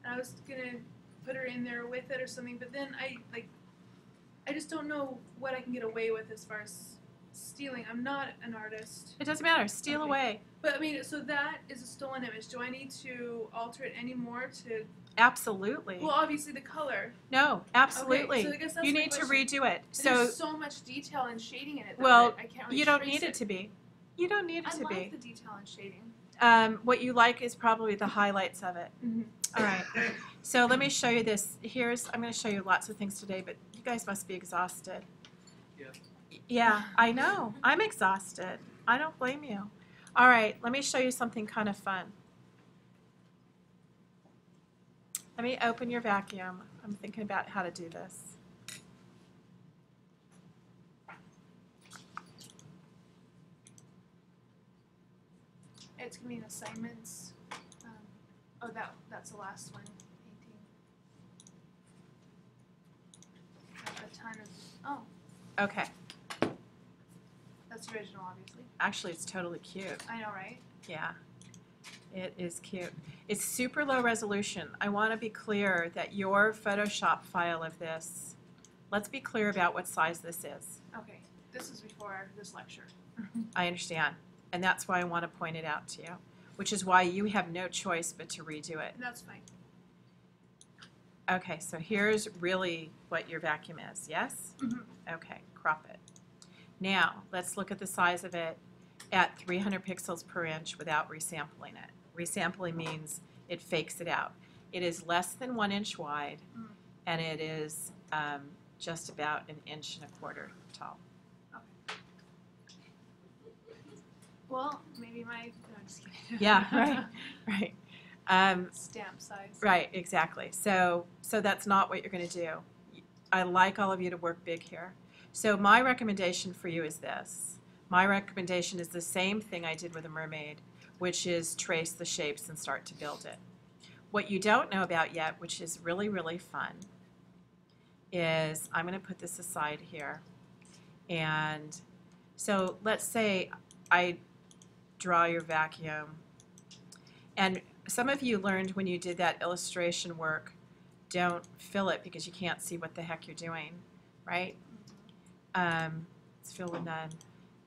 and I was gonna put her in there with it or something, but then I just don't know what I can get away with as far as stealing. I'm not an artist. It doesn't matter. Steal Okay. away. But I mean, so that is a stolen image. Do I need to alter it any more to? Absolutely. Well, obviously the color. No, absolutely. Okay, so I guess that's You my need to question. redo it. There's so much detail and shading in it. Well, that I can't really you don't trace need it to be. You don't need it I to like be. the detail and shading. What you like is probably the highlights of it. Mm-hmm. All right. So let me show you this. I'm going to show you lots of things today, but you guys must be exhausted. Yeah. Yeah, I know. I'm exhausted. I don't blame you. All right. Let me show you something kind of fun. Let me open your vacuum. I'm thinking about how to do this. It's gonna be an assignments. That's the last one. Painting. A ton of. Oh, Okay. that's the original, obviously. Actually, it's totally cute. I know, right? Yeah, it is cute. It's super low resolution. I want to be clear that your Photoshop file of this, let's be clear about what size this is. Okay, this is before this lecture. I understand. And that's why I want to point it out to you, which is why you have no choice but to redo it. That's fine. Okay, so here's really what your vacuum is, yes? Mm-hmm. Okay, crop it. Now, let's look at the size of it at 300 pixels per inch without resampling it. Resampling means it fakes it out. It is less than 1 inch wide, and it is just about 1.25 inches tall. Well, maybe my. No, I'm just kidding. Yeah, right. Stamp size. Right, exactly. So that's not what you're going to do. I like all of you to work big here. So my recommendation for you is this. My recommendation is the same thing I did with a mermaid, which is trace the shapes and start to build it. What you don't know about yet, which is really, really fun, is I'm going to put this aside here. And so let's say I draw your vacuum. And some of you learned when you did that illustration work, don't fill it because you can't see what the heck you're doing, right? It's fill with none.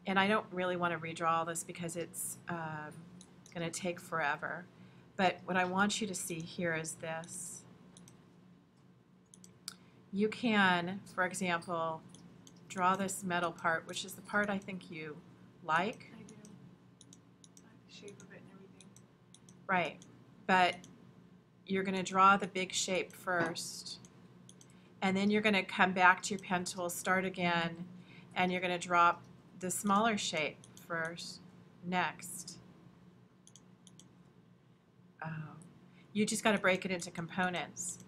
And I don't really want to redraw all this because it's going to take forever. But what I want you to see here is this. You can, for example, draw this metal part, which is the part I think you like. I do. I like the shape of it and everything. Right. But you're going to draw the big shape first. And then you're going to come back to your pen tool, start again, and you're going to drop the smaller shape first, next. Oh. You just got to break it into components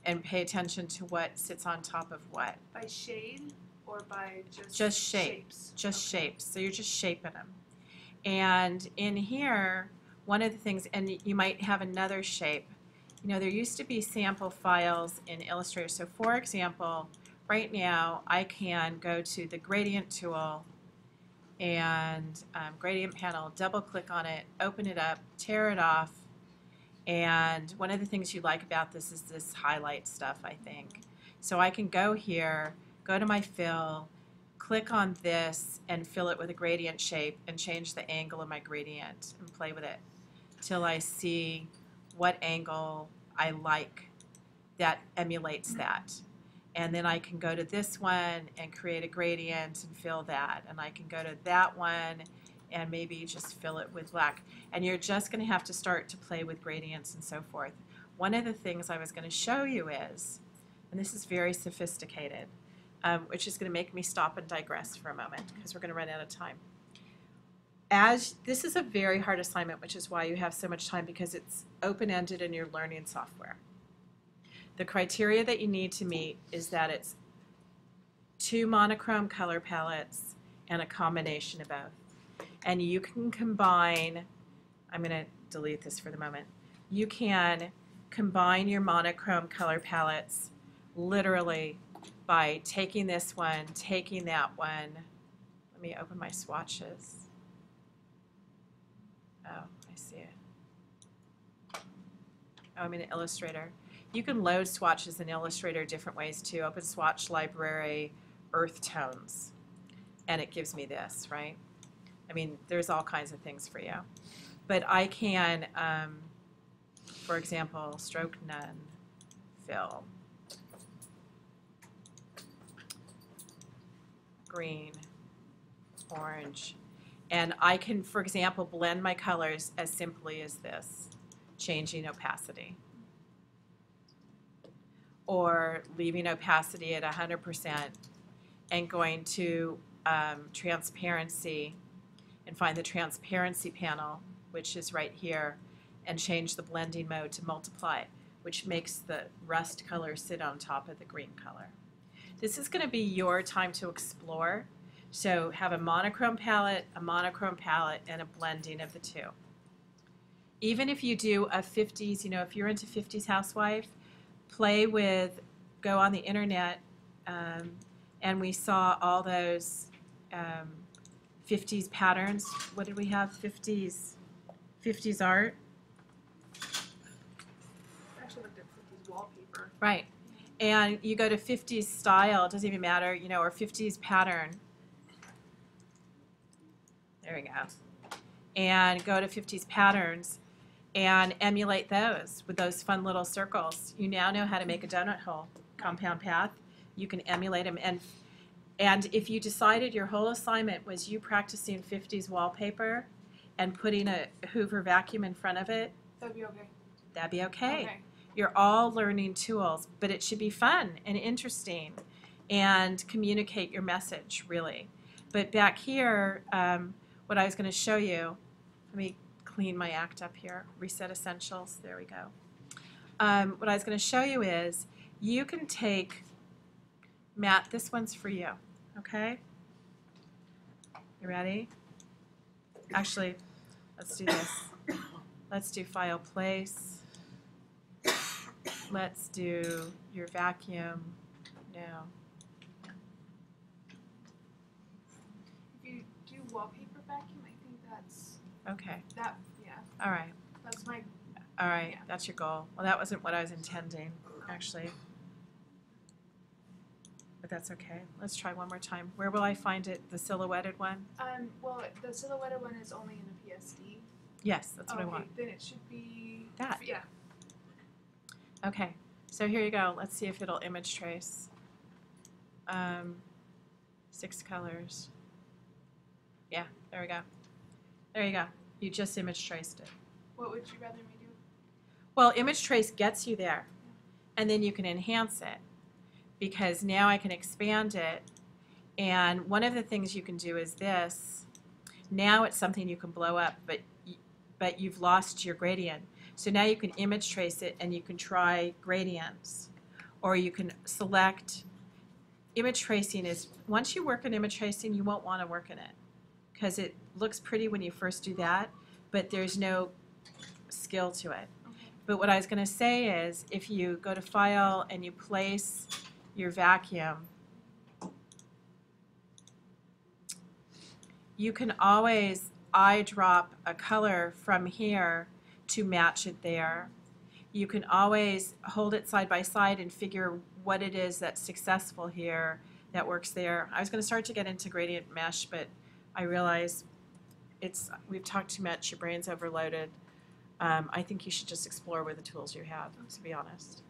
and pay attention to what sits on top of what. By shade or by Just shapes? just Okay. shapes. So you're just shaping them. And in here, one of the things, and you might have another shape. You know, there used to be sample files in Illustrator. So for example, right now I can go to the gradient tool and gradient panel, double click on it, open it up, tear it off. And one of the things you like about this is this highlight stuff, I think. So I can go here, go to my fill, click on this and fill it with a gradient shape and change the angle of my gradient and play with it till I see what angle I like that emulates that. And then I can go to this one and create a gradient and fill that. And I can go to that one and maybe just fill it with black. And you're just going to have to start to play with gradients and so forth. One of the things I was going to show you is, and this is very sophisticated, which is going to make me stop and digress for a moment because we're going to run out of time. As this is a very hard assignment, which is why you have so much time, because it's open-ended in your learning software. The criteria that you need to meet is that it's 2 monochrome color palettes and a combination of both. And you can combine, I'm going to delete this for the moment, you can combine your monochrome color palettes literally by taking this one, taking that one. Let me open my swatches. Oh, I see it. Oh, I'm in Illustrator. You can load swatches in Illustrator different ways too. Open swatch library, earth tones, and it gives me this, right? I mean, there's all kinds of things for you. But I can, for example, stroke none, fill, green, orange. And I can, for example, blend my colors as simply as this, changing opacity. Or leaving opacity at 100% and going to transparency and find the transparency panel, which is right here, and change the blending mode to multiply, which makes the rust color sit on top of the green color. This is going to be your time to explore. So have a monochrome palette, and a blending of the two. Even if you do a 50s, you know, if you're into 50s housewife, play with, go on the internet, and we saw all those 50s patterns. What did we have? 50s art. I actually looked at 50s wallpaper. Right. And you go to 50s style, it doesn't even matter, you know, or 50s pattern. There we go. And go to 50s patterns and emulate those with those fun little circles. You now know how to make a donut hole, compound path. You can emulate them. And if you decided your whole assignment was you practicing 50s wallpaper and putting a Hoover vacuum in front of it, That'd be okay. that'd be okay. You're all learning tools, but it should be fun and interesting and communicate your message, really. But back here, what I was going to show you, let me clean my act up here, reset essentials, there we go. What I was going to show you is you can take, Matt, this one's for you, okay? You ready? Actually, let's do this. Let's do file place. Let's do your vacuum. No. If you do wallpaper vacuum, I think that's Okay. that. Yeah, All right. that's my. All right. Yeah. That's your goal. Well, that wasn't what I was intending, actually. But that's okay. Let's try one more time. Where will I find it? The silhouetted one? Well, the silhouetted one is only in the PSD. Yes, that's what I Okay, want. then it should be That. Yeah. Okay. So here you go. Let's see if it'll image trace. 6 colors. Yeah, there we go. There you go. You just image traced it. What would you rather me do? Well, image trace gets you there, and then you can enhance it because now I can expand it. And one of the things you can do is this. Now it's something you can blow up, but you've lost your gradient. So now you can image trace it and you can try gradients, or you can select image tracing is, once you work in image tracing, you won't want to work in it because it looks pretty when you first do that, but there's no skill to it. But what I was going to say is if you go to File and you place your vacuum, you can always eyedrop a color from here to match it there. You can always hold it side by side and figure what it is that's successful here, that works there. I was going to start to get into gradient mesh, but I realize we've talked too much, your brain's overloaded. I think you should just explore with the tools you have, to be honest.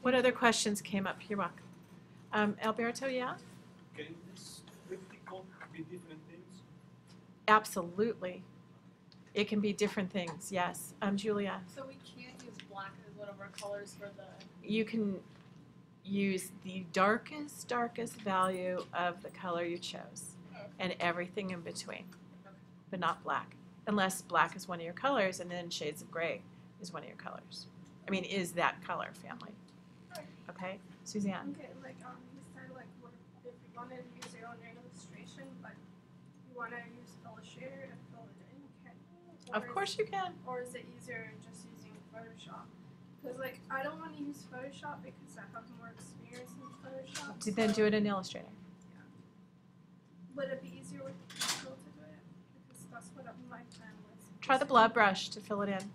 What other questions came up? You're welcome. Alberto, yeah? Can this triptychon be different things? Absolutely. It can be different things, yes. Julia? So we can't use black as one of our colors for the. You can use the darkest value of the color you chose and everything in between, but not black. Unless black is one of your colors and then shades of gray is one of your colors. I mean, is that color family. Okay? Suzanne? Okay, like you said, like what if you wanted to use your own illustration, but you want to use Illustrator to fill it in, can you? Of course you can. Or is it easier just using Photoshop? Because like I don't want to use Photoshop because I have more experience in Photoshop. Then do it in Illustrator. Would it be easier with the pencil to do it? Because that's what my plan was. Try the blob brush to fill it in.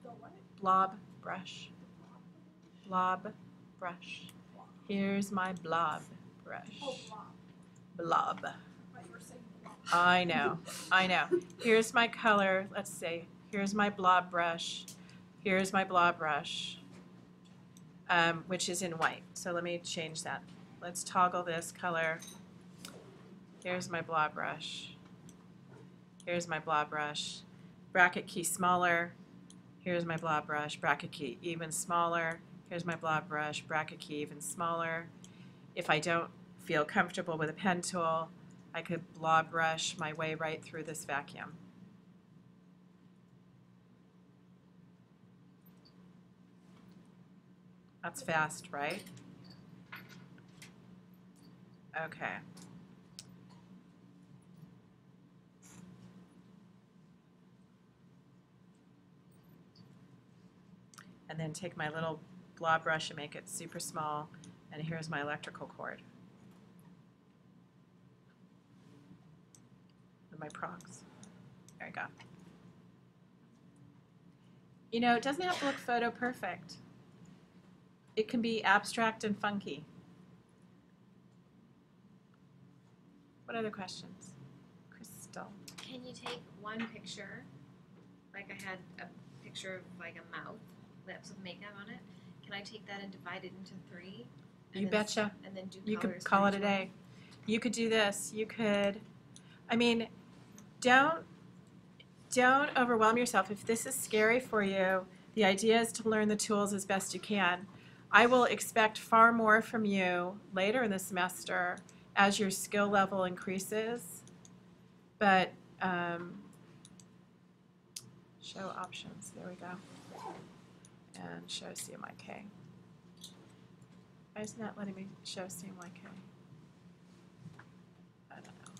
The what? Blob brush. Blob brush. Here's my blob brush. Oh, blob. Blob. But you were saying blob. I know. Here's my color. Let's see. Here's my blob brush. Here's my blob brush, which is in white. So let me change that. Let's toggle this color. Here's my blob brush. Here's my blob brush. Bracket key smaller. Here's my blob brush. Bracket key even smaller. Here's my blob brush. Bracket key even smaller. If I don't feel comfortable with a pen tool, I could blob brush my way right through this vacuum. That's fast, right? Okay. And then take my little blob brush and make it super small. And here's my electrical cord. And my prongs. There you go. You know, it doesn't have to look photo perfect. It can be abstract and funky. What other questions? Crystal. Can you take one picture, like I had a picture of like a mouth, lips with makeup on it. Can I take that and divide it into 3? You betcha. And then do You colors could call for it a each day. You could do this. You could, I mean, don't overwhelm yourself. If this is scary for you, the idea is to learn the tools as best you can. I will expect far more from you later in the semester as your skill level increases. But show options. There we go. And show CMYK. Why isn't that letting me show CMYK? I don't know.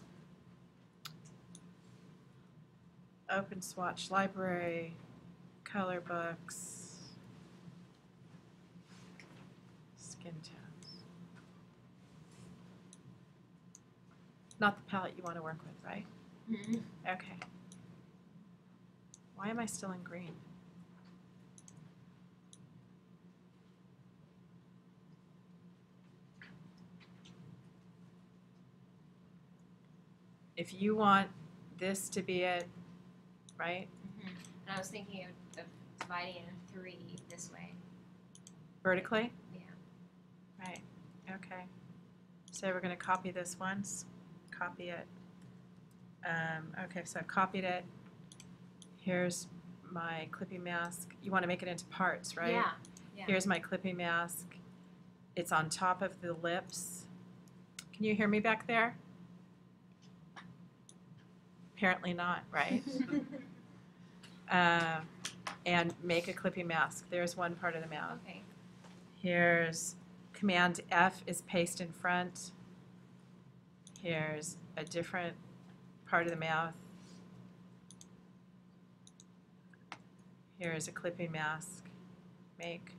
Open swatch library, color books, skin tones. Not the palette you want to work with, right? Mhm. Okay. Why am I still in green? If you want this to be it, right? Mhm. And I was thinking of dividing it into 3 this way. Vertically? Yeah. Right. Okay. So we're going to copy this once. Copy it. Okay, so I've copied it. Here's my clipping mask. You want to make it into parts, right? Yeah. Yeah. Here's my clipping mask. It's on top of the lips. Can you hear me back there? Apparently not, right? And make a clipping mask. There's one part of the mouth. Okay. Here's Command F is paste in front. Here's a different part of the mouth. Here is a clipping mask. Make.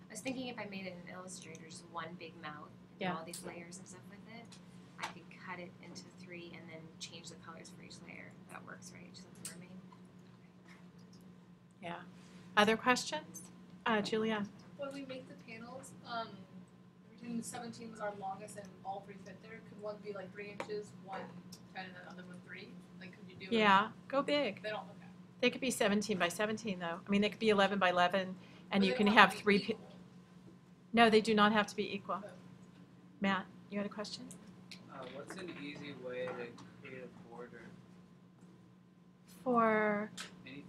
I was thinking if I made it in Illustrator, just one big mouth, and do Yeah. all these layers and stuff with it, I could cut it into 3 and then change the colors for each layer. That works, right? Just like the mermaid. Yeah. Other questions? Julia? When we make the panels, pretend 17 was our longest and all 3 fit there. Could one be like 3 inches, one 10, and the other one 3? Like, could you do it? Yeah, go big. They don't look at. They could be 17 by 17 though. I mean, they could be 11 by 11 and But you they can don't have to be 3. equal. No, they do not have to be equal. Oh. Matt, you had a question? What's an easy way to create a border? For, Anything.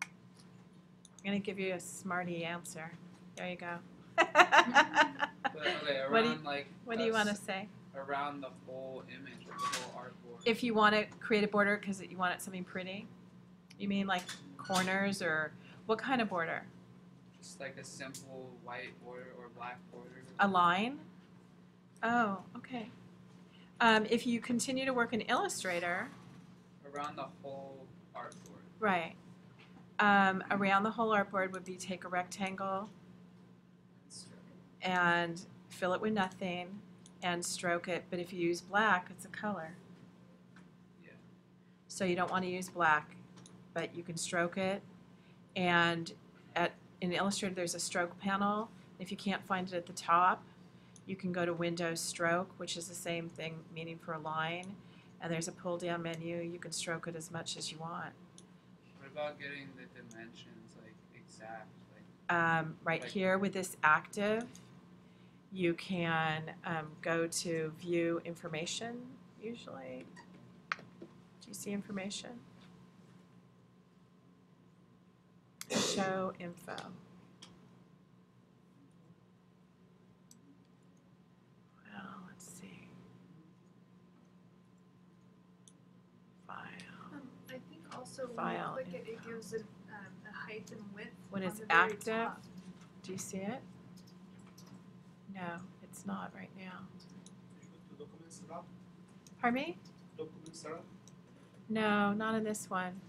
I'm going to give you a smarty answer. There you go. But okay, around What do you- like What do you want to say? around the whole image, the whole artboard. If you want to create a border because you want it something pretty, you mean like corners or what kind of border? Just like a simple white border or black border. A line? Oh, okay. If you continue to work in Illustrator, Around the whole artboard. right, around the whole artboard would be take a rectangle and fill it with nothing and stroke it. But if you use black, it's a color. Yeah. So you don't want to use black, but you can stroke it. And in Illustrator, there's a stroke panel. If you can't find it at the top, you can go to Windows Stroke, which is the same thing, meaning for a line. And there's a pull-down menu. You can stroke it as much as you want. What about getting the dimensions like exact? Like Right Like- here with this active, you can go to View Information, usually. Do you see information? Show info. Well, let's see. File. I think also when File you click it, it gives it a height and width. When on it's the very active? top. Do you see it? No, it's not right now. You go to document setup, Pardon me? document setup. No, not in this one.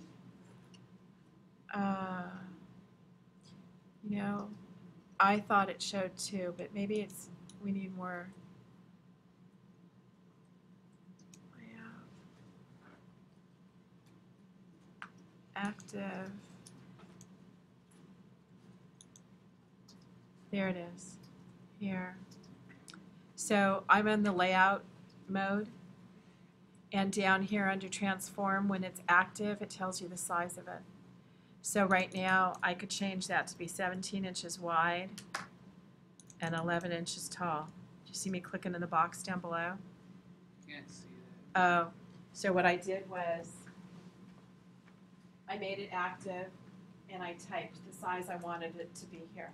You know, I thought it showed 2, but maybe we need more layout. Active. There it is, here. So I'm in the layout mode. And down here under transform, when it's active, it tells you the size of it. So right now, I could change that to be 17 inches wide and 11 inches tall. Do you see me clicking in the box down below? can't see that. Oh, so what I did was I made it active and I typed the size I wanted it to be here.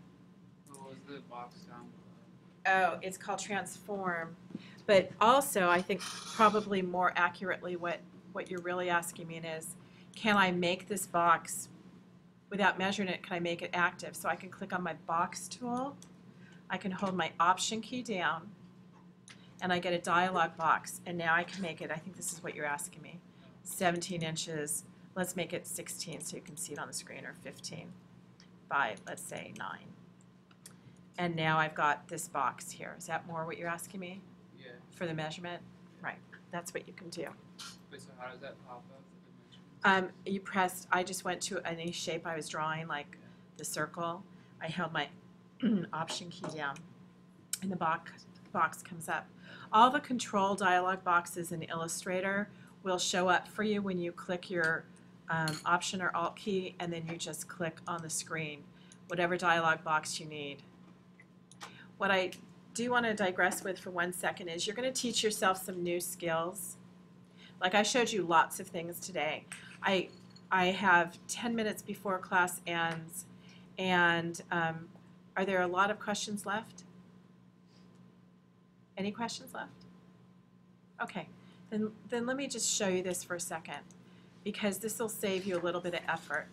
What was the box down below? Oh, it's called transform. But also, I think probably more accurately what you're really asking me is, can I make this box, without measuring it, can I make it active? So I can click on my box tool, I can hold my option key down, and I get a dialog box. And now I can make it, I think this is what you're asking me, 17 inches. Let's make it 16 so you can see it on the screen, or 15 by, let's say, 9. And now I've got this box here. Is that more what you're asking me? Yeah. For the measurement? Right, that's what you can do. Wait, so how does that pop up, the dimensions? You pressed, I just went to any shape I was drawing, like the circle. I held my option key down and the box comes up. All the control dialog boxes in Illustrator will show up for you when you click your option or alt key and then you just click on the screen, whatever dialog box you need. What I do want to digress with for 1 second is you're going to teach yourself some new skills. Like I showed you lots of things today. I have 10 minutes before class ends, and are there a lot of questions left? Any questions left? Okay, then let me just show you this for a second, because this will save you a little bit of effort.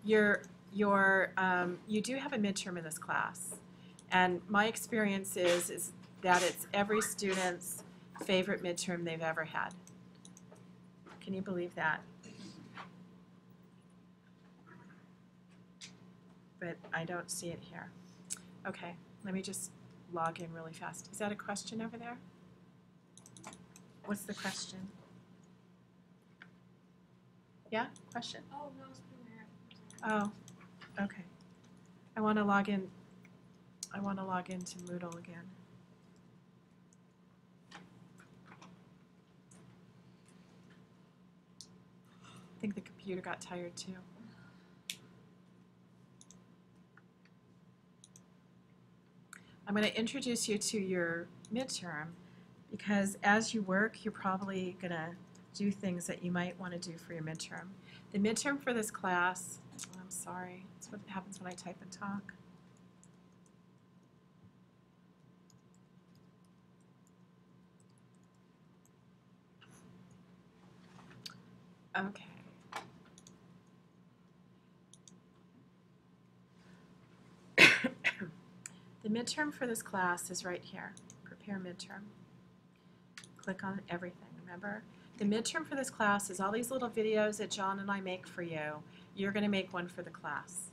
you do have a midterm in this class, and my experience is that it's every student's favorite midterm they've ever had. Can you believe that? But I don't see it here. Okay, let me just log in really fast. Is that a question over there? What's the question? Yeah, question? Oh, no, it's Primera. Oh, okay. I want to log in. I want to log into Moodle again. I think the computer got tired too. I'm going to introduce you to your midterm because as you work, you're probably going to do things that you might want to do for your midterm. The midterm for this class, I'm sorry, that's what happens when I type and talk. Okay. The midterm for this class is right here. Prepare midterm. Click on everything, remember? The midterm for this class is all these little videos that John and I make for you. You're going to make one for the class.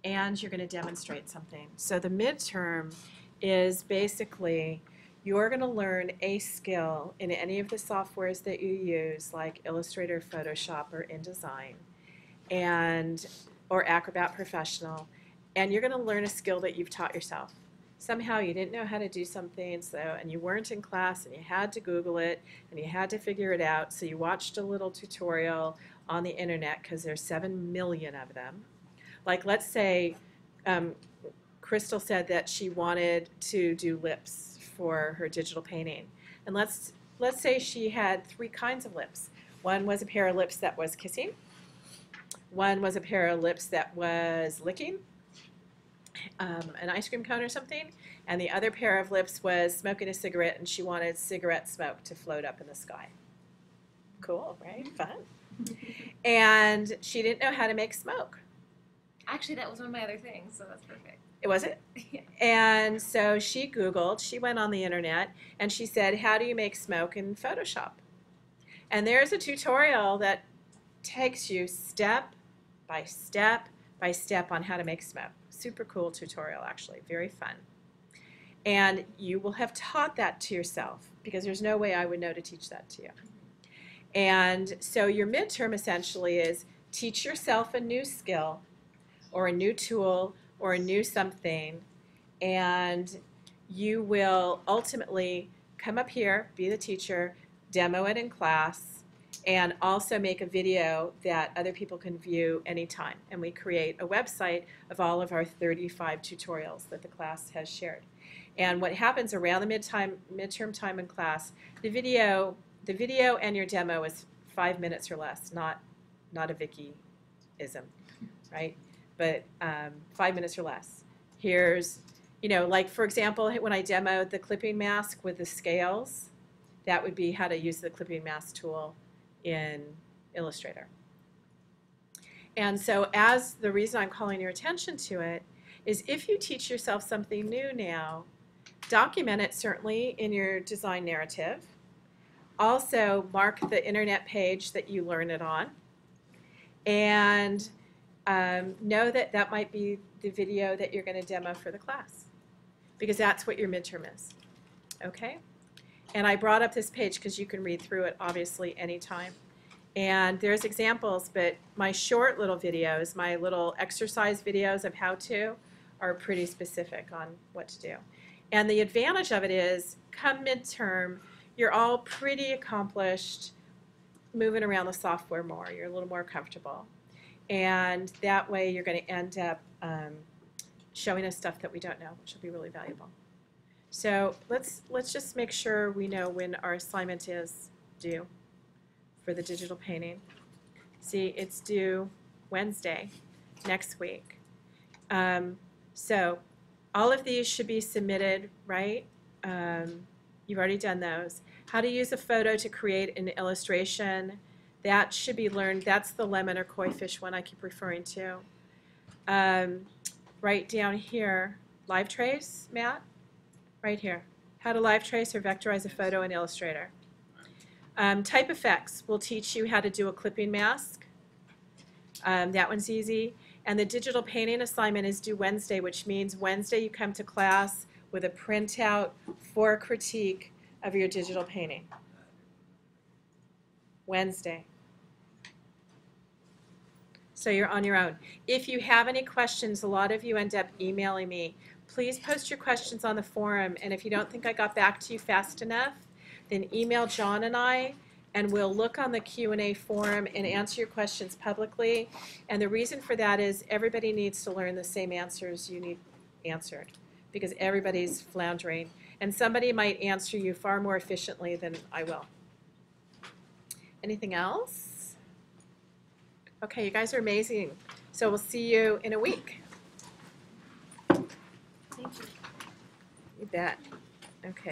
And you're going to demonstrate something. So the midterm is basically you're going to learn a skill in any of the softwares that you use, like Illustrator, Photoshop, or InDesign, or Acrobat Professional, and you're going to learn a skill that you've taught yourself. Somehow you didn't know how to do something, and you weren't in class, and you had to Google it, and you had to figure it out, so you watched a little tutorial on the internet, because there's 7 million of them. Like, let's say Crystal said that she wanted to do lips for her digital painting. And let's say she had 3 kinds of lips. One was a pair of lips that was kissing. One was a pair of lips that was licking an ice cream cone or something. And the other pair of lips was smoking a cigarette, and she wanted cigarette smoke to float up in the sky. Cool, right? Fun. And she didn't know how to make smoke. Actually, that was one of my other things, so that's perfect. Was it? And so she Googled, she went on the internet, and she said, how do you make smoke in Photoshop? And there's a tutorial that takes you step by step by step on how to make smoke. Super cool tutorial, actually. Very fun. And you will have taught that to yourself, because there's no way I would know to teach that to you. And so your midterm essentially is teach yourself a new skill or a new tool or a new something, and you will ultimately come up here, be the teacher, demo it in class, and also make a video that other people can view anytime. And we create a website of all of our 35 tutorials that the class has shared. And what happens around the midterm time in class, the video and your demo is 5 minutes or less, not a Vicky-ism, right? But 5 minutes or less. Here's, like for example, when I demoed the clipping mask with the scales, that would be how to use the clipping mask tool in Illustrator. And so the reason I'm calling your attention to it is if you teach yourself something new now, document it certainly in your design narrative. Also mark the internet page that you learn it on. And know that that might be the video that you're going to demo for the class, because that's what your midterm is. Okay? And I brought up this page because you can read through it obviously anytime. And there's examples, but my short little videos, my little exercise videos of how to, are pretty specific on what to do. And the advantage of it is, come midterm, you're all pretty accomplished, moving around the software more. You're a little more comfortable. And that way you're going to end up showing us stuff that we don't know, which will be really valuable. So let's just make sure we know when our assignment is due for the digital painting. See, it's due Wednesday next week. So all of these should be submitted, right? You've already done those. How to use a photo to create an illustration That should be learned. That's the lemon or koi fish one I keep referring to. Right down here, live trace, Matt? Right here. How to live trace or vectorize a photo in Illustrator. Type effects will teach you how to do a clipping mask. That one's easy. And the digital painting assignment is due Wednesday, which means Wednesday you come to class with a printout for a critique of your digital painting. Wednesday. So you're on your own. If you have any questions, a lot of you end up emailing me. Please post your questions on the forum, and if you don't think I got back to you fast enough, then email John and I, and we'll look on the Q&A forum and answer your questions publicly. And the reason for that is everybody needs to learn the same answers you need answered, because everybody's floundering. And somebody might answer you far more efficiently than I will. Anything else? Okay, you guys are amazing. So we'll see you in a week. Thank you. You bet. Okay.